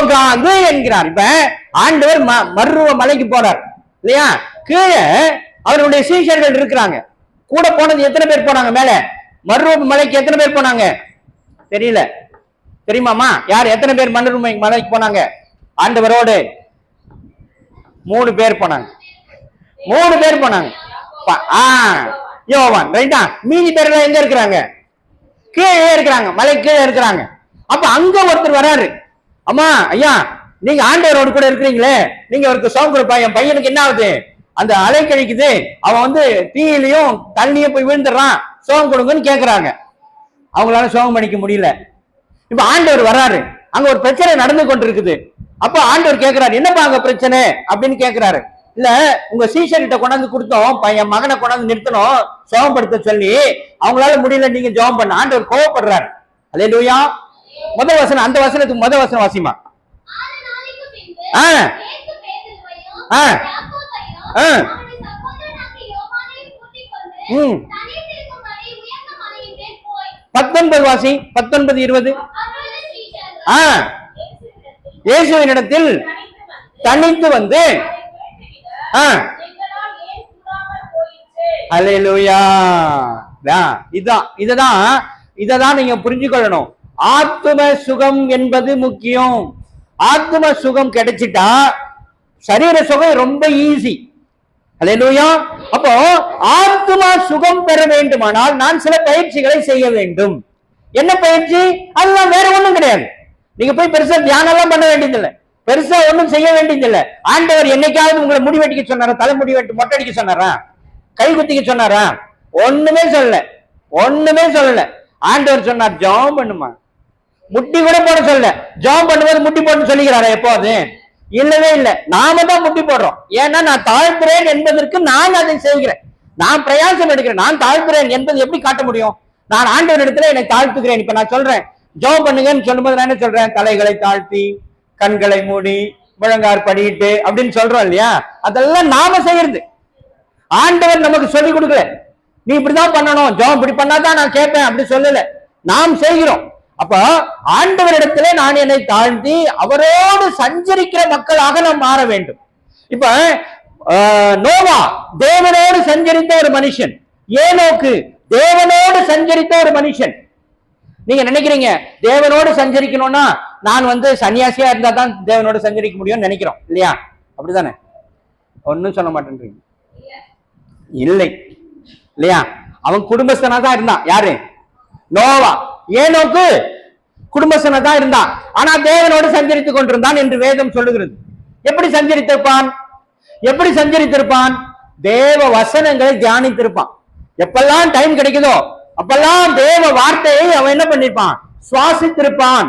போகாது என்கிறார். இப்ப ஆண்டவர் மர்ருவ மலைக்கு போறார் இல்லையா? கீழே அவருடைய சீஷர்கள் இருக்கிறாங்க. கூட போனது எத்தனை பேர் போனாங்க? மேல மர்ருவ மலைக்கு எத்தனை பேர் போனாங்க தெரியல, தெரியுமாமா? யார் எத்தனை பேர் மர்ருவ மலைக்கு போனாங்க? ஆண்டவரோடு 3 பேர் போனாங்க. 3 பேர் போனாங்க. யோவான், ரைட்டா? மீதி பேர் எங்க இருக்கிறாங்க? கீழே இருக்கிறாங்க, மலை கீழே இருக்கிறாங்க. அப்ப அங்க ஒருத்தர் வராரு. அம்மா, ஐயா, நீங்க ஆண்டவரோடு கூட இருக்கிறீங்களே, நீங்க அவருக்கு சோகம் கொடுப்பா. என் பையனுக்கு என்ன ஆகுது? அந்த அலை கழிக்குது, அவன் தீயிலையும் தண்ணியும் போய் விழுந்துடுறான், சோகம் கொடுங்கன்னு கேட்கிறாங்க. அவங்களால சோகம் பண்ணிக்க முடியல. இப்ப ஆண்டவர் வர்றாரு. அங்க ஒரு பிரச்சனை நடந்து கொண்டிருக்குது. அப்ப ஆண்டவர் கேட்கிறாரு, என்னப்பா அங்க பிரச்சனை அப்படின்னு கேட்கிறாரு. இல்ல, உங்க சீஷர்கிட்ட கொண்டாந்து கொடுத்தோம், என் மகனை கொண்டாந்து நிறுத்தணும், சோகப்படுத்த சொல்லி, அவங்களால முடியல, நீங்க ஜெபம் பண்ண. ஆண்டவர் கோவப்படுறாரு. அல்லேலூயா. முதல் வசனம், அந்த வசனத்துக்கு முதல் வசனம் வாசிமா. வாசி 19:20. இயேசுவினிடத்தில் தனித்து வந்து அல்லேலூயா. இததான் நீங்க புரிஞ்சுக்கொள்ளணும். ஆத்தும சுகம் என்பது முக்கியம். ஆத்தும சுகம் கிடைச்சிட்டா சரீர சுகம் ரொம்ப ஈஸி. அல்லேலூயா. அப்போ ஆத்தும சுகம் பெற வேண்டுமானால் நான் சில பயிற்சிகளை செய்ய வேண்டும். என்ன பயிற்சி? அதெல்லாம் வேற ஒண்ணும் கிடையாது. நீங்க போய் பெருசா தியானம் எல்லாம் பண்ண வேண்டியதில்லை, பெருசா ஒண்ணும் செய்ய வேண்டியதில்லை. ஆண்டவர் என்னைக்காவது உங்களை முடி வெட்டிக்க சொன்னாரா? தலைமுடி வெட்டி மொட்டை அடிக்க சொன்னாரா? கை குத்திக்க சொன்னாரா? ஒண்ணுமே சொல்லல. ஆண்டவர் சொன்னார், ஜெபம் பண்ணுமா. முட்டி கூட போட சொல்ல. ஜெபம் பண்ணும்போது முட்டி போட்டு சொல்லிக்கிறாரா எப்போது? இல்லவே இல்லை. நாம தான் முட்டி போடுறோம். ஏன்னா நான் தாழ்த்துறேன் என்பதற்கு நான் அதை செய்கிறேன், நான் பிரயாசம் எடுக்கிறேன். நான் தாழ்த்துறேன் என்பது எப்படி காட்ட முடியும்? நான் ஆண்டவர் இடத்துல என்னை தாழ்த்துக்கிறேன். இப்ப நான் சொல்றேன், ஜெபம் பண்ணுங்கன்னு சொல்லும்போது நான் என்ன சொல்றேன்? தலைகளை தாழ்த்தி, கண்களை மூடி, முழங்கார் படிட்டு அப்படின்னு சொல்றோம் இல்லையா? அதெல்லாம் நாம செய்யறது. ஆண்டவர் நமக்கு சொல்லிக் கொடுக்கல, நீ இப்படிதான் பண்ணணும், ஜெபம் இப்படி பண்ணாதான் நான் கேட்பேன் அப்படி சொல்லல, நாம் செய்கிறோம். அப்ப ஆண்டவரிடத்துல நான் என்னை தாழ்த்தி அவரோடு சஞ்சரிக்கிற மக்களாக நாம் மாற வேண்டும். இப்ப நோவா தேவனோடு சஞ்சரித்த ஒரு மனுஷன், ஏனோக்கு தேவனோடு சஞ்சரித்த ஒரு மனுஷன். நீங்க நினைக்கிறீங்க தேவனோடு சஞ்சரிக்கணும்னா நான் சன்னியாசியா இருந்தா தான் தேவனோடு சஞ்சரிக்க முடியும்னு நினைக்கிறோம் இல்லையா? அப்படித்தானே? ஒன்னும் சொல்ல மாட்டேன்றீங்க. இல்லை இல்லையா? அவன் குடும்பஸ்தனா தான் இருந்தான். யாரு? நோவா. ஏனோக்கு குடும்பஸ்தனா தான் இருந்தான், ஆனா தேவனோடு சஞ்சரித்துக் கொண்டிருந்தான் என்று வேதம் சொல்லுகிறது. எப்படி சஞ்சரித்திருப்பான்? தேவ வசனங்களை தியானித்திருப்பான். எப்பெல்லாம் டைம் கிடைக்குதோ அப்பெல்லாம் தேவ வார்த்தையை அவன் என்ன பண்ணிருப்பான்? சுவாசித்திருப்பான்.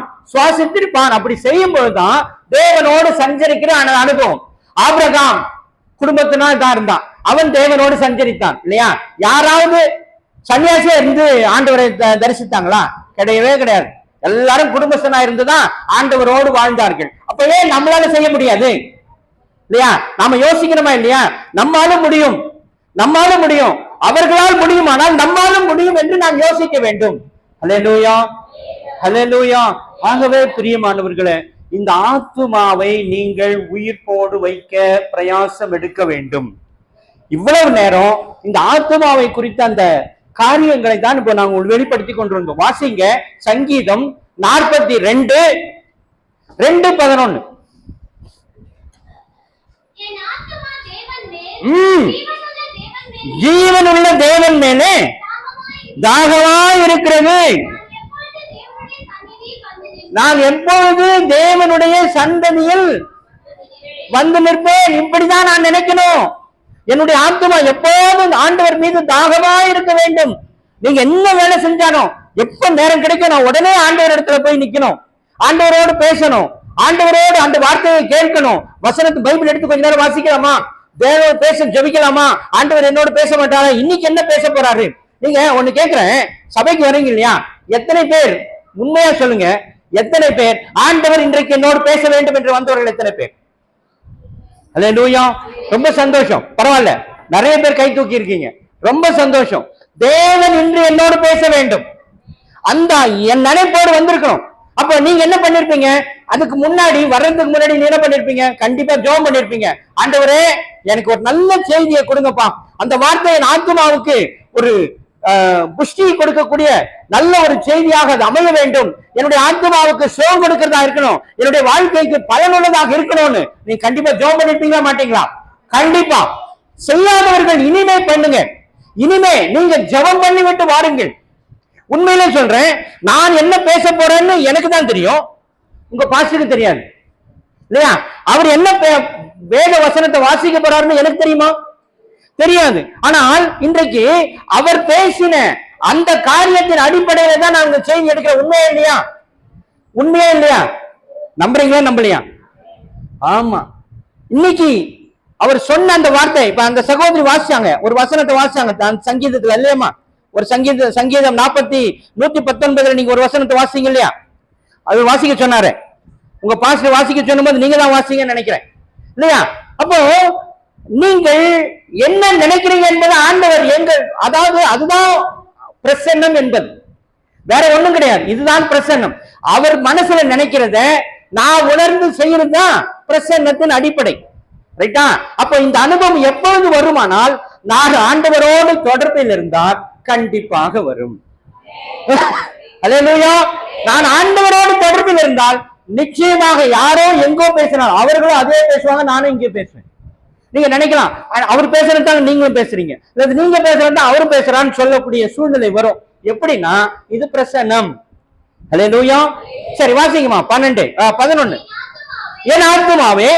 அப்படி செய்யும் பொழுதுதான் தேவனோடு சஞ்சரிக்கிற அனுபவம். ஆபிரகாம் குடும்பத்தினால் தான் இருந்தான், அவன் தேவனோடு சஞ்சரித்தான் இல்லையா? யாராவது சன்னியாசியா இருந்து ஆண்டவரை தரிசித்தாங்களா? கிடையவே கிடையாது. எல்லாரும் குடும்பஸ்தனா இருந்துதான் ஆண்டவரோடு வாழ்ந்தார்கள். அப்ப ஏன் நம்மளால செய்ய முடியாது இல்லையா? நாம யோசிக்கிறோமா இல்லையா? நம்மால முடியும். அவர்களால் முடியுமானால் நம்மாலும் முடியும் என்று நாம் யோசிக்க வேண்டும். ஹல்லேலூயா, ஹல்லேலூயா. ஆகவே பிரியமானவர்களே, இந்த ஆத்துமாவை நீங்கள் உயிர்ப்போடு வைக்க பிரயாசம் எடுக்க வேண்டும். இவ்வளவு நேரம் இந்த ஆத்துமாவை குறித்த அந்த காரியங்களை தான் இப்போ நாங்கள் வெளிப்படுத்தி கொண்டிருந்தோம். வாசிங்க சங்கீதம் 42:2-11. ஜீவனுள்ள தேவன் மேலே தாகமா இருக்கிறது. நான் எப்பொழுது தேவனுடைய சந்ததியில் வந்து நிற்பேன். இப்படிதான் நான் நினைக்கணும். என்னுடைய ஆத்துமா எப்போதும் ஆண்டவர் மீது தாகமா இருக்க வேண்டும். நீங்க என்ன வேலை செஞ்சாலும் எப்ப நேரம் கிடைக்கும் நான் உடனே ஆண்டவர் இடத்துல போய் நிக்கணும், ஆண்டவரோடு பேசணும், ஆண்டவரோடு அந்த வார்த்தையை கேட்கணும். வசனத்து பைபிள் எடுத்து கொஞ்ச நேரம் வாசிக்கலாமா, தேவ பேச ஜெபிக்கலாமா, ஆண்டவர் என்னோடு பேச மாட்டாரா, இன்னைக்கு என்ன பேச போறாரு. நீங்க ஒண்ணு கேட்கிறேன், சபைக்கு வரீங்க இல்லையா, எத்தனை பேர் உண்மையா சொல்லுங்க, எத்தனை பேர் ஆண்டவர் இன்றைக்கு என்னோடு பேச வேண்டும் என்று வந்தவர்கள் எத்தனை பேர்? அல்லேலூயா. ரொம்ப சந்தோஷம். பரவாயில்ல, நிறைய பேர் கை தூக்கி இருக்கீங்க, ரொம்ப சந்தோஷம். தேவன் இன்று என்னோடு பேச வேண்டும், அந்த என் நினைப்போடு வந்திருக்கணும். அப்ப நீங்க என்ன பண்ணிருப்பீங்க? அதுக்கு முன்னாடி வர்றதுக்கு முன்னாடி நீ என்ன பண்ணிருப்பீங்க? கண்டிப்பா ஜெபம் பண்ணிருப்பீங்க. ஆண்டவரே எனக்கு ஒரு நல்ல செய்தியை கொடுங்கப்பா, அந்த வார்த்தை என் ஆத்துமாவுக்கு ஒரு புஷ்டி கொடுக்கக்கூடிய நல்ல ஒரு செய்தியாக அது அமைய வேண்டும், என்னுடைய ஆத்மாவுக்கு சுகம் கொடுக்கிறதா இருக்கணும், என்னுடைய வாழ்க்கைக்கு பயனுள்ளதாக இருக்கணும்னு நீ கண்டிப்பா ஜெபம் பண்ணிருப்பீங்களா மாட்டீங்களா? கண்டிப்பா. செய்யாதவர்கள் இனிமே பண்ணுங்க. இனிமே நீங்க ஜெபம் பண்ணி விட்டு வாருங்கள். உண்மையிலே சொல்றேன், நான் என்ன பேச போறேன்னு எனக்கு தான் தெரியும், உங்க பாஸ்டருக்கு தெரியாது இல்லையா? அவர் என்ன வேத வசனத்தை வாசிக்க போறாருன்னு எனக்கு தெரியுமா? தெரியாது. ஆனால் இன்றைக்கு அவர் பேசின அந்த காரியத்தின் அடிப்படையில தான் நாங்க செய்தி எடுக்கிற. உண்மையா இல்லையா? உண்மையா இல்லையா? நம்புறீங்களா நம்பலையா? ஆமா. இன்னைக்கு அவர் சொன்ன அந்த வார்த்தை, இப்ப அந்த சகோதரி வாசிச்சாங்க, ஒரு வசனத்தை வாசிச்சாங்க சங்கீதத்துல இல்லையம்மா, ஒரு சங்கீதம் 119 நீங்க ஒரு வசனத்தை வாசிங்க இல்லையா? அது வாசிக்க சொன்னாரு, உங்க பாஸ்டர் வாசிக்க சொன்னபோது நீங்க தான் வாசிங்கன்னு நினைக்கிறேன் இல்லையா? அப்போ நீங்கள் என்ன நினைக்கிறீங்க என்பது ஆண்டவர் எங்கள், அதாவது அதுதான் பிரசன்னம் என்பது, வேற ஒண்ணும் கிடையாது. இதுதான் பிரசன்னம். அவர் மனசுல நினைக்கிறத நான் உணர்ந்து செய்யறது தான் பிரசன்னத்தின் அடிப்படை. ரைட்டா? அப்ப இந்த அனுபவம் எப்பொழுது வருமானால், நான் ஆண்டவரோடு தொடர்பில் இருந்தால் கண்டிப்பாக வரும். அல்லேலூயா. நான் ஆண்டவரோடு தொடர்பில் இருந்தால் நிச்சயமாக யாரோ எங்கோ பேசினார் அவர்களும் அதே பேசுவாங்க, நானும் இங்கே பேசுவேன். நீங்க நினைக்கலாம் அவர் பேசுறதுதான் நீங்களும் பேசுறீங்க, இல்ல நீங்க பேசுறதா அவரும் பேசுறான்னு சொல்லக்கூடிய சூழ்நிலை வரும். எப்படின்னா இது பிரசன்னம். அல்லேலூயா. சரி வாசிங்கம்மா 11. என் ஆத்துமாவே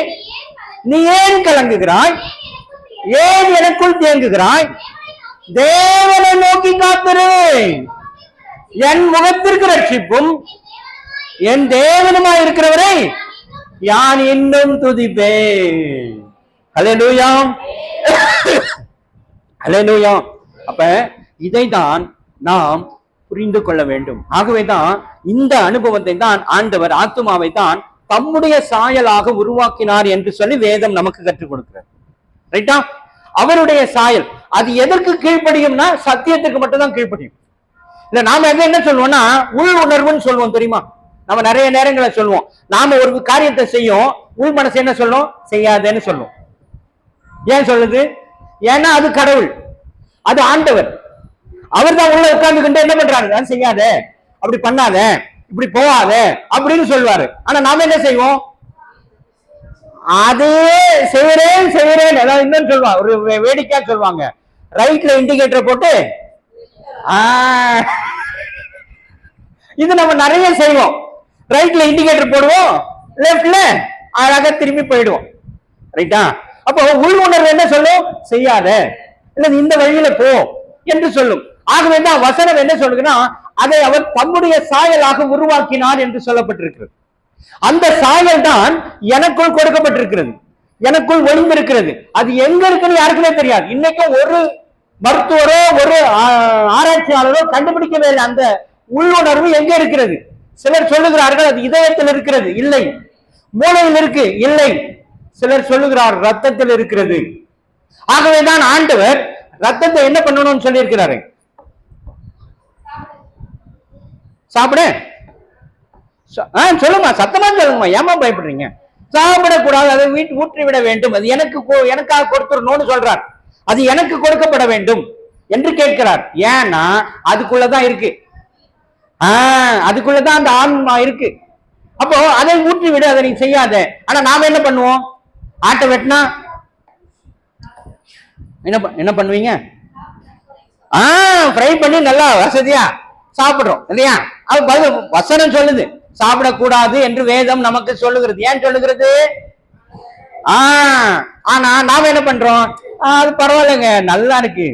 நீ ஏன் கலங்குகிறாய், ஏன் எனக்குள் தேங்குகிறாய், தேவனை நோக்கி காத்திரு, என் முகத்திற்கு ரட்சிப்பும் என் தேவனுமா இருக்கிறவரை யான் இன்னும் துதிப்பேன். அல்லேலூயா, அல்லேலூயா. அப்ப இதைதான் நாம் புரிந்து கொள்ள வேண்டும். ஆகவேதான் இந்த அனுபவத்தை தான் ஆண்டவர் ஆத்துமாவை தான் தம்முடைய சாயலாக உருவாக்கினார் என்று சொல்லி வேதம் நமக்கு கற்றுக் கொடுக்கிறார். ரைட்டா? அவருடைய சாயல் அது எதற்கு கீழ்ப்படியும்னா சத்தியத்துக்கு மட்டும் தான் கீழ்ப்படியும். இல்ல நாம என்ன சொல்லுவோம்னா உள் உணர்வுன்னு சொல்லுவோம், தெரியுமா? நம்ம நிறைய நேரங்களை சொல்லுவோம், நாம ஒரு காரியத்தை செய்யும், உள் மனசு என்ன சொல்லும்? செய்யாதேன்னு சொல்லுவோம். ஏன் சொல்லுது? ஏன்னா அது கடவுள், அது ஆண்டவர். அவர் தான் உள்ள உட்கார்ந்துக்கிட்டு என்ன பண்றாரு? செய்யாத, அப்படி பண்ணாத, இப்படி போகாத அப்படின்னு சொல்லுவாரு. ஆனா நாம என்ன செய்வோம்? அதே செய்யறேன் செய்யறேன். ஏதாவது இன்னும் சொல்லுவாங்க, ஒரு வேடிக்கையா சொல்லுவாங்க, ரைட்ல இண்டிகேட்டர் போட்டு இது நம்ம நிறைய செய்வோம். ரைட்ல இண்டிகேட்டர் போடுவோம், லெப்ட்ல அழகா திரும்பி போயிடுவோம். ரைட்டா? அப்போ உள் உணர்வு என்ன சொல்லும்? செய்யாத, இல்ல இந்த வழியில போ என்று சொல்லும். ஆகவே தான் வசனம் என்ன சொல்லுதுன்னா அதை அவர் தம்முடைய சாயலாக உருவாக்கினார் என்று சொல்லப்பட்டிருக்கிறது. அந்த சாயல் தான் எனக்குள் கொடுக்கப்பட்டிருக்கிறது, எனக்குள் ஒளிந்திருக்கிறது. அது எங்க இருக்குன்னு யாருக்குமே தெரியாது. இன்னைக்கும் ஒரு மருத்துவரோ ஒரு ஆராய்ச்சியாளரோ கண்டுபிடிக்கவே இல்லை அந்த உள்ளுணர்வு எங்க இருக்கிறது. சிலர் சொல்லுகிறார்கள் அது இதயத்தில் இருக்கிறது, இல்லை. மூளையில் இருக்கு, இல்லை. சிலர் சொல்லுகிறார் ரத்தத்தில் இருக்கிறது. ஆகவேதான் ஆண்டவர் ரத்தத்தை என்ன பண்ணணும்னு சொல்லி இருக்கிறாரு? சாப்பிடு. சொல்லுமா, சத்தமா சொல்லுங்கம்மா, ஏமா பயப்படுறீங்க? சாப்பிடக்கூடாது, அதை ஊற்றி விட வேண்டும், அது எனக்காக கொடுத்துடணும்னு சொல்றார். அது எனக்கு கொடுக்கப்பட வேண்டும் என்று கேட்கிறார். ஏன்னா அதுக்குள்ளதான் இருக்கு. அதுக்குள்ளதான் அந்த ஆன்மா இருக்கு. அப்போ அதை ஊற்றி விட, அதை நீ செய்யாத. ஆனா நாம என்ன பண்ணுவோம்? ஆட்டை வெட்டினா என்ன பண்ணுவீங்க? ஃப்ரை பண்ணி நல்லா வசதியா சாப்பிடுறோம் இல்லையா? அது வசனம் சொல்லுது சாப்பிடக்கூடாது என்று வேதம் நமக்கு சொல்லுகிறது. ஏன் சொல்லுகிறது? ஆனா நாம என்ன பண்றோம்? அது பரவாயில்லைங்க, நல்லா இருக்கு,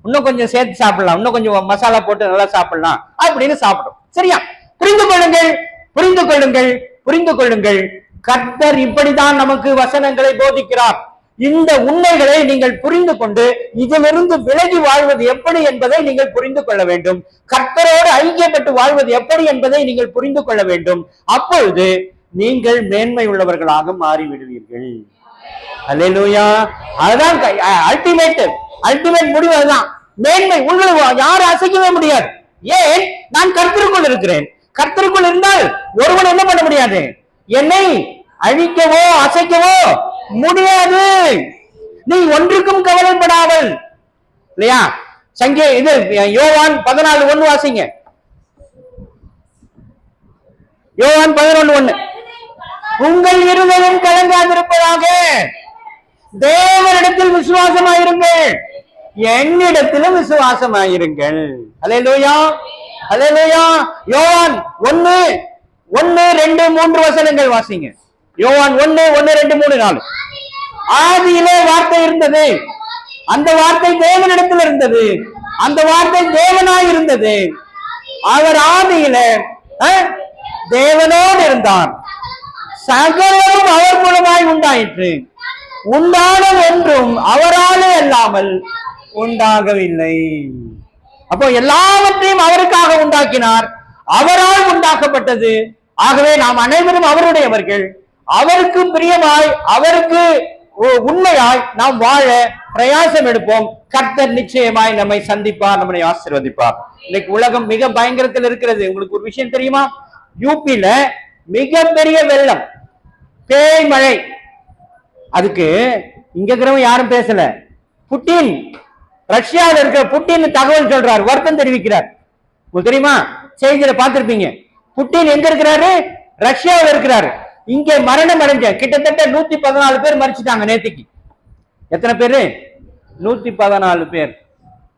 இன்னும் கொஞ்சம் சேர்த்து சாப்பிடலாம், இன்னும் கொஞ்சம் மசாலா போட்டு நல்லா சாப்பிடலாம் அப்படின்னு சாப்பிடும். சரியா? புரிந்து கொள்ளுங்கள், புரிந்து கொள்ளுங்கள், புரிந்து கொள்ளுங்கள். கர்த்தர் இப்படிதான் நமக்கு வசனங்களை போதிக்கிறார். இந்த உண்மைகளை நீங்கள் புரிந்து கொண்டு இதிலிருந்து விலகி வாழ்வது எப்படி என்பதை நீங்கள் புரிந்து கொள்ள வேண்டும். கர்த்தரோடு ஐக்கியப்பட்டு வாழ்வது எப்படி என்பதை நீங்கள் புரிந்து கொள்ள வேண்டும். அப்பொழுது நீங்கள் மேன்மை உள்ளவர்களாக மாறிவிடுவீர்கள். அல்லேலூயா. அதுதான் அல்டிமேட் முடிவு. அதுதான் மேன்மை. உங்களை யாரும் அசைக்கவே முடியாது. ஏன்? நான் கர்த்தருக்குள் இருக்கிறேன். கர்த்தருக்குள் இருந்தால் ஒருவன் என்ன பண்ண முடியாது? என்னை அழிக்கவோ அசைக்கவோ முடியாது. நீ ஒன்றுக்கும் கவலைப்படாமல், இல்லையா? இது யோவான் 14:1 வாசிங்க. யோவான் 11:1. உங்கள் இருதயம் கலங்காதிருப்பதாக தேவனிடத்தில் விசுவாசமாயிருங்கள், என்னிடத்திலும் விசுவாசமாயிருங்கள். அல்லேலூயா, அல்லேலூயா. யோவான் 1:1-2-3 வசனங்கள் வாசிங்க. யோவான் 1:1-2-3-4. ஆதியிலே வார்த்தை இருந்தது, அந்த வார்த்தை தேவனிடத்தில் இருந்தது, அந்த வார்த்தை தேவனாய் இருந்தது, அவர் ஆதியிலே தேவனோடு இருந்தார், சகலமும் அவர் மூலமாய் உண்டாயிற்று, உண்டான ஒன்றும் அவராலே அல்லாமல் உண்டாகவில்லை. அப்போ எல்லாவற்றையும் அவருக்காக உண்டாக்கினார், அவரால் உண்டாக்கப்பட்டது. ஆகவே நாம் அனைவரும் அவருடையவர்கள். அவருக்கு பிரியமாய், அவருக்கு உண்மையாய் நாம் வாழ பிரயாசம் எடுப்போம். கர்த்தர் நிச்சயமாய் நம்மை சந்திப்பார், நம்மை ஆசீர்வதிப்பார். இன்னைக்கு உலகம் மிக பயங்கரத்தில் இருக்கிறது. உங்களுக்கு ஒரு விஷயம் தெரியுமா? யூபியில மிகப்பெரிய வெள்ளம், பேய் மழை. அதுக்கு இங்க இருக்கிறவங்க யாரும் பேசல. புட்டின், ரஷ்யாவில் இருக்கிற புட்டின் தகவல் சொல்றார், வருத்தம் தெரிவிக்கிறார். உங்களுக்கு தெரியுமா? செய்தியில பார்த்திருப்பீங்க. புட்டின் எங்க இருக்கிறாரு? ரஷ்யாவில் இருக்கிறாரு. இங்கே மரணம் அடைஞ்ச கிட்டத்தட்ட 114 பேர் மரிச்சிட்டாங்க நேற்றுக்கு. எத்தனை பேரு? 114 பேர்.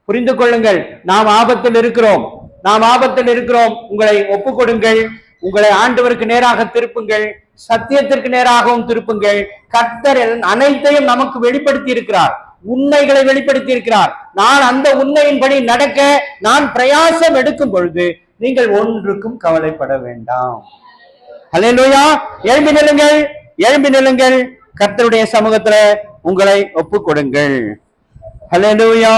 புரிந்து கொள்ளுங்கள், நாம் ஆபத்தில் இருக்கிறோம், நாம் ஆபத்தில் இருக்கிறோம். உங்களை ஒப்புக் கொடுங்கள், உங்களை ஆண்டவருக்கு நேராக திருப்புங்கள், சத்தியத்திற்கு நேராகவும் திருப்புங்கள். கர்த்தர் அனைத்தையும் நமக்கு வெளிப்படுத்தி இருக்கிறார், உண்மைகளை வெளிப்படுத்தி இருக்கிறார். நான் அந்த உண்மையின்படி நடக்க நான் பிரயாசம் எடுக்கும் பொழுது நீங்கள் ஒன்றுக்கும் கவலைப்பட வேண்டாம். அல்லேலூயா. எழும்பி நில்லுங்கள், எழும்பி நில்லுங்கள். கர்த்தருடைய சமூகத்துல உங்களை ஒப்புக் கொடுங்கள். அல்லேலூயா,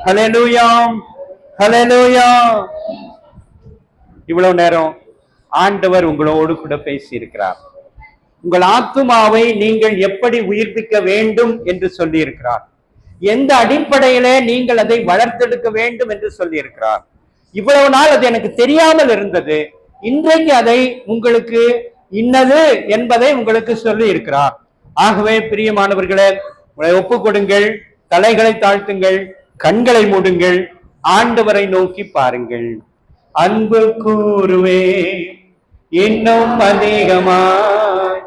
அல்லேலூயா, அல்லேலூயா. இவ்வளவு நேரம் ஆண்டவர் உங்களோடு கூட பேசி இருக்கிறார். உங்கள் ஆத்துமாவை நீங்கள் எப்படி உயிர்ப்பிக்க வேண்டும் என்று சொல்லி இருக்கிறார். எந்த அடிப்படையில நீங்கள் அதை வளர்த்தெடுக்க வேண்டும் என்று சொல்லி இருக்கிறார். இவ்வளவு நாள் அது எனக்கு தெரியாமல் இருந்தது, இன்றைக்கு அதை உங்களுக்கு இன்னது என்பதை உங்களுக்கு சொல்லி இருக்கிறார். ஆகவே பிரியமானவர்களே, உங்களை ஒப்புக் கொடுங்கள், தலைகளை தாழ்த்துங்கள், கண்களை மூடுங்கள், ஆண்டவரை நோக்கி பாருங்கள். அன்பு கூறுவே இன்னும் அதிகமாய்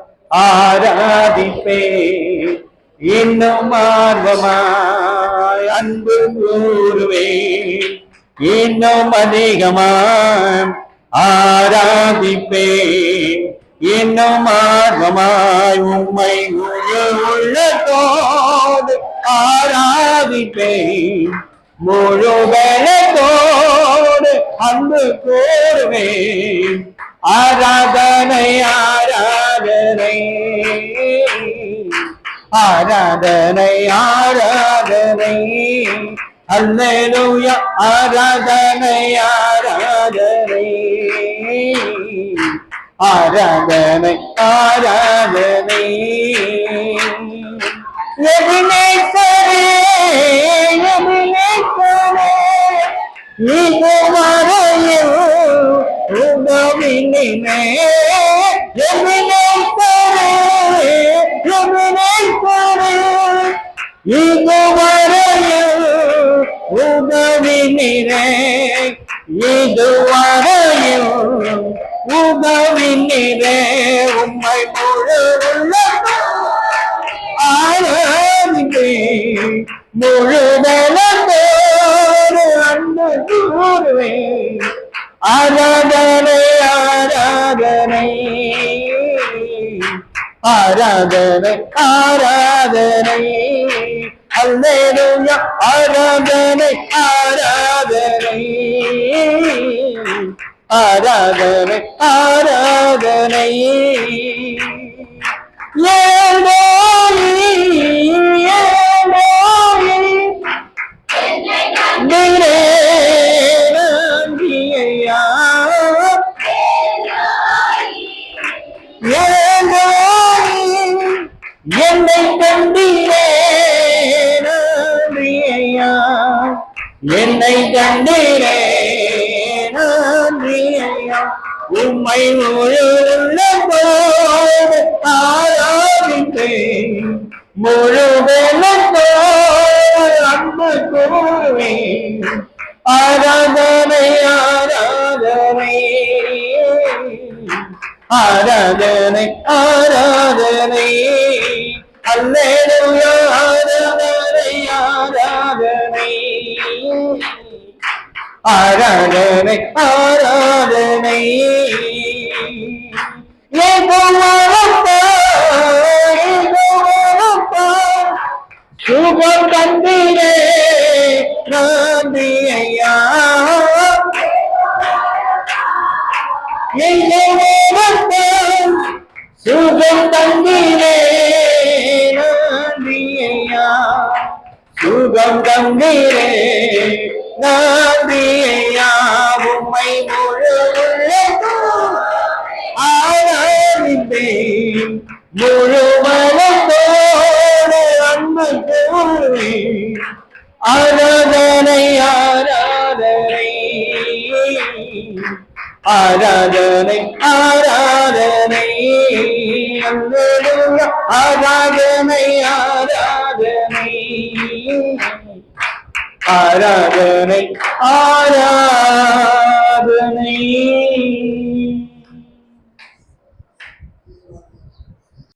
ஆராதிப்பே, இன்னும் ஆர்வமாய் அன்பு கூறுவே, இன்னும் அதிகமாய் ஆராதிப்பே, இன்னும் ஆர்வமாய் உம்மை உள்ளத்தோடு ஆராதிப்பே, முழு பலத்தோடு அன்பு கூறுவே. ஆராதனை ஆராதனை ஆராதனை ஆராதனை, அல்லேலூயா. ஆராதனை ஆராதனை ஆராதனை ஆராதனை. எபினேசரே இதுவரையில் உதவினே இதுவரையில் உதவினே இதுவரையில் உதவினே உம்மை முழு ஆராதிப்பே முழுதலத்தோடு அன்பு கூறுவேன் ஆராதனை ஆராதனை ஆராதனை ஆராதனை அல்லேலூயா ஆராதனை ஆராதனை ஆராதனை ஆராதனை என்னை கண்டீரே நன்றியா என்னை கண்டீரே நன்றியா உம்மை முழு உள்ளத்தோடு ஆராதிப்பேன் முழு வெள்ளத்தோடு அன்பு கூறுவேன் ஆராதனை ஆராதனை ஆராதனை ஆராதனை அல்லேலூயா ஆராதனை ஆராதனை ஆராதனை ஆராதனை சுகம் தந்தீரே நன்றி ஐயா சுகம் தந்தீரே நன்றி ஐயா சுகம் தந்தீரே நன்றி ஐயா உம்மை முழு ஆராதிப்பேன் முழு மனத்தோடு அன்பு கூறுவேன் ஆராதனை ஆராதனை ஆராதனை ஆராதனை அல்லேலூயா ஆராதனை ஆராதனை ஆராதனை ஆராதனை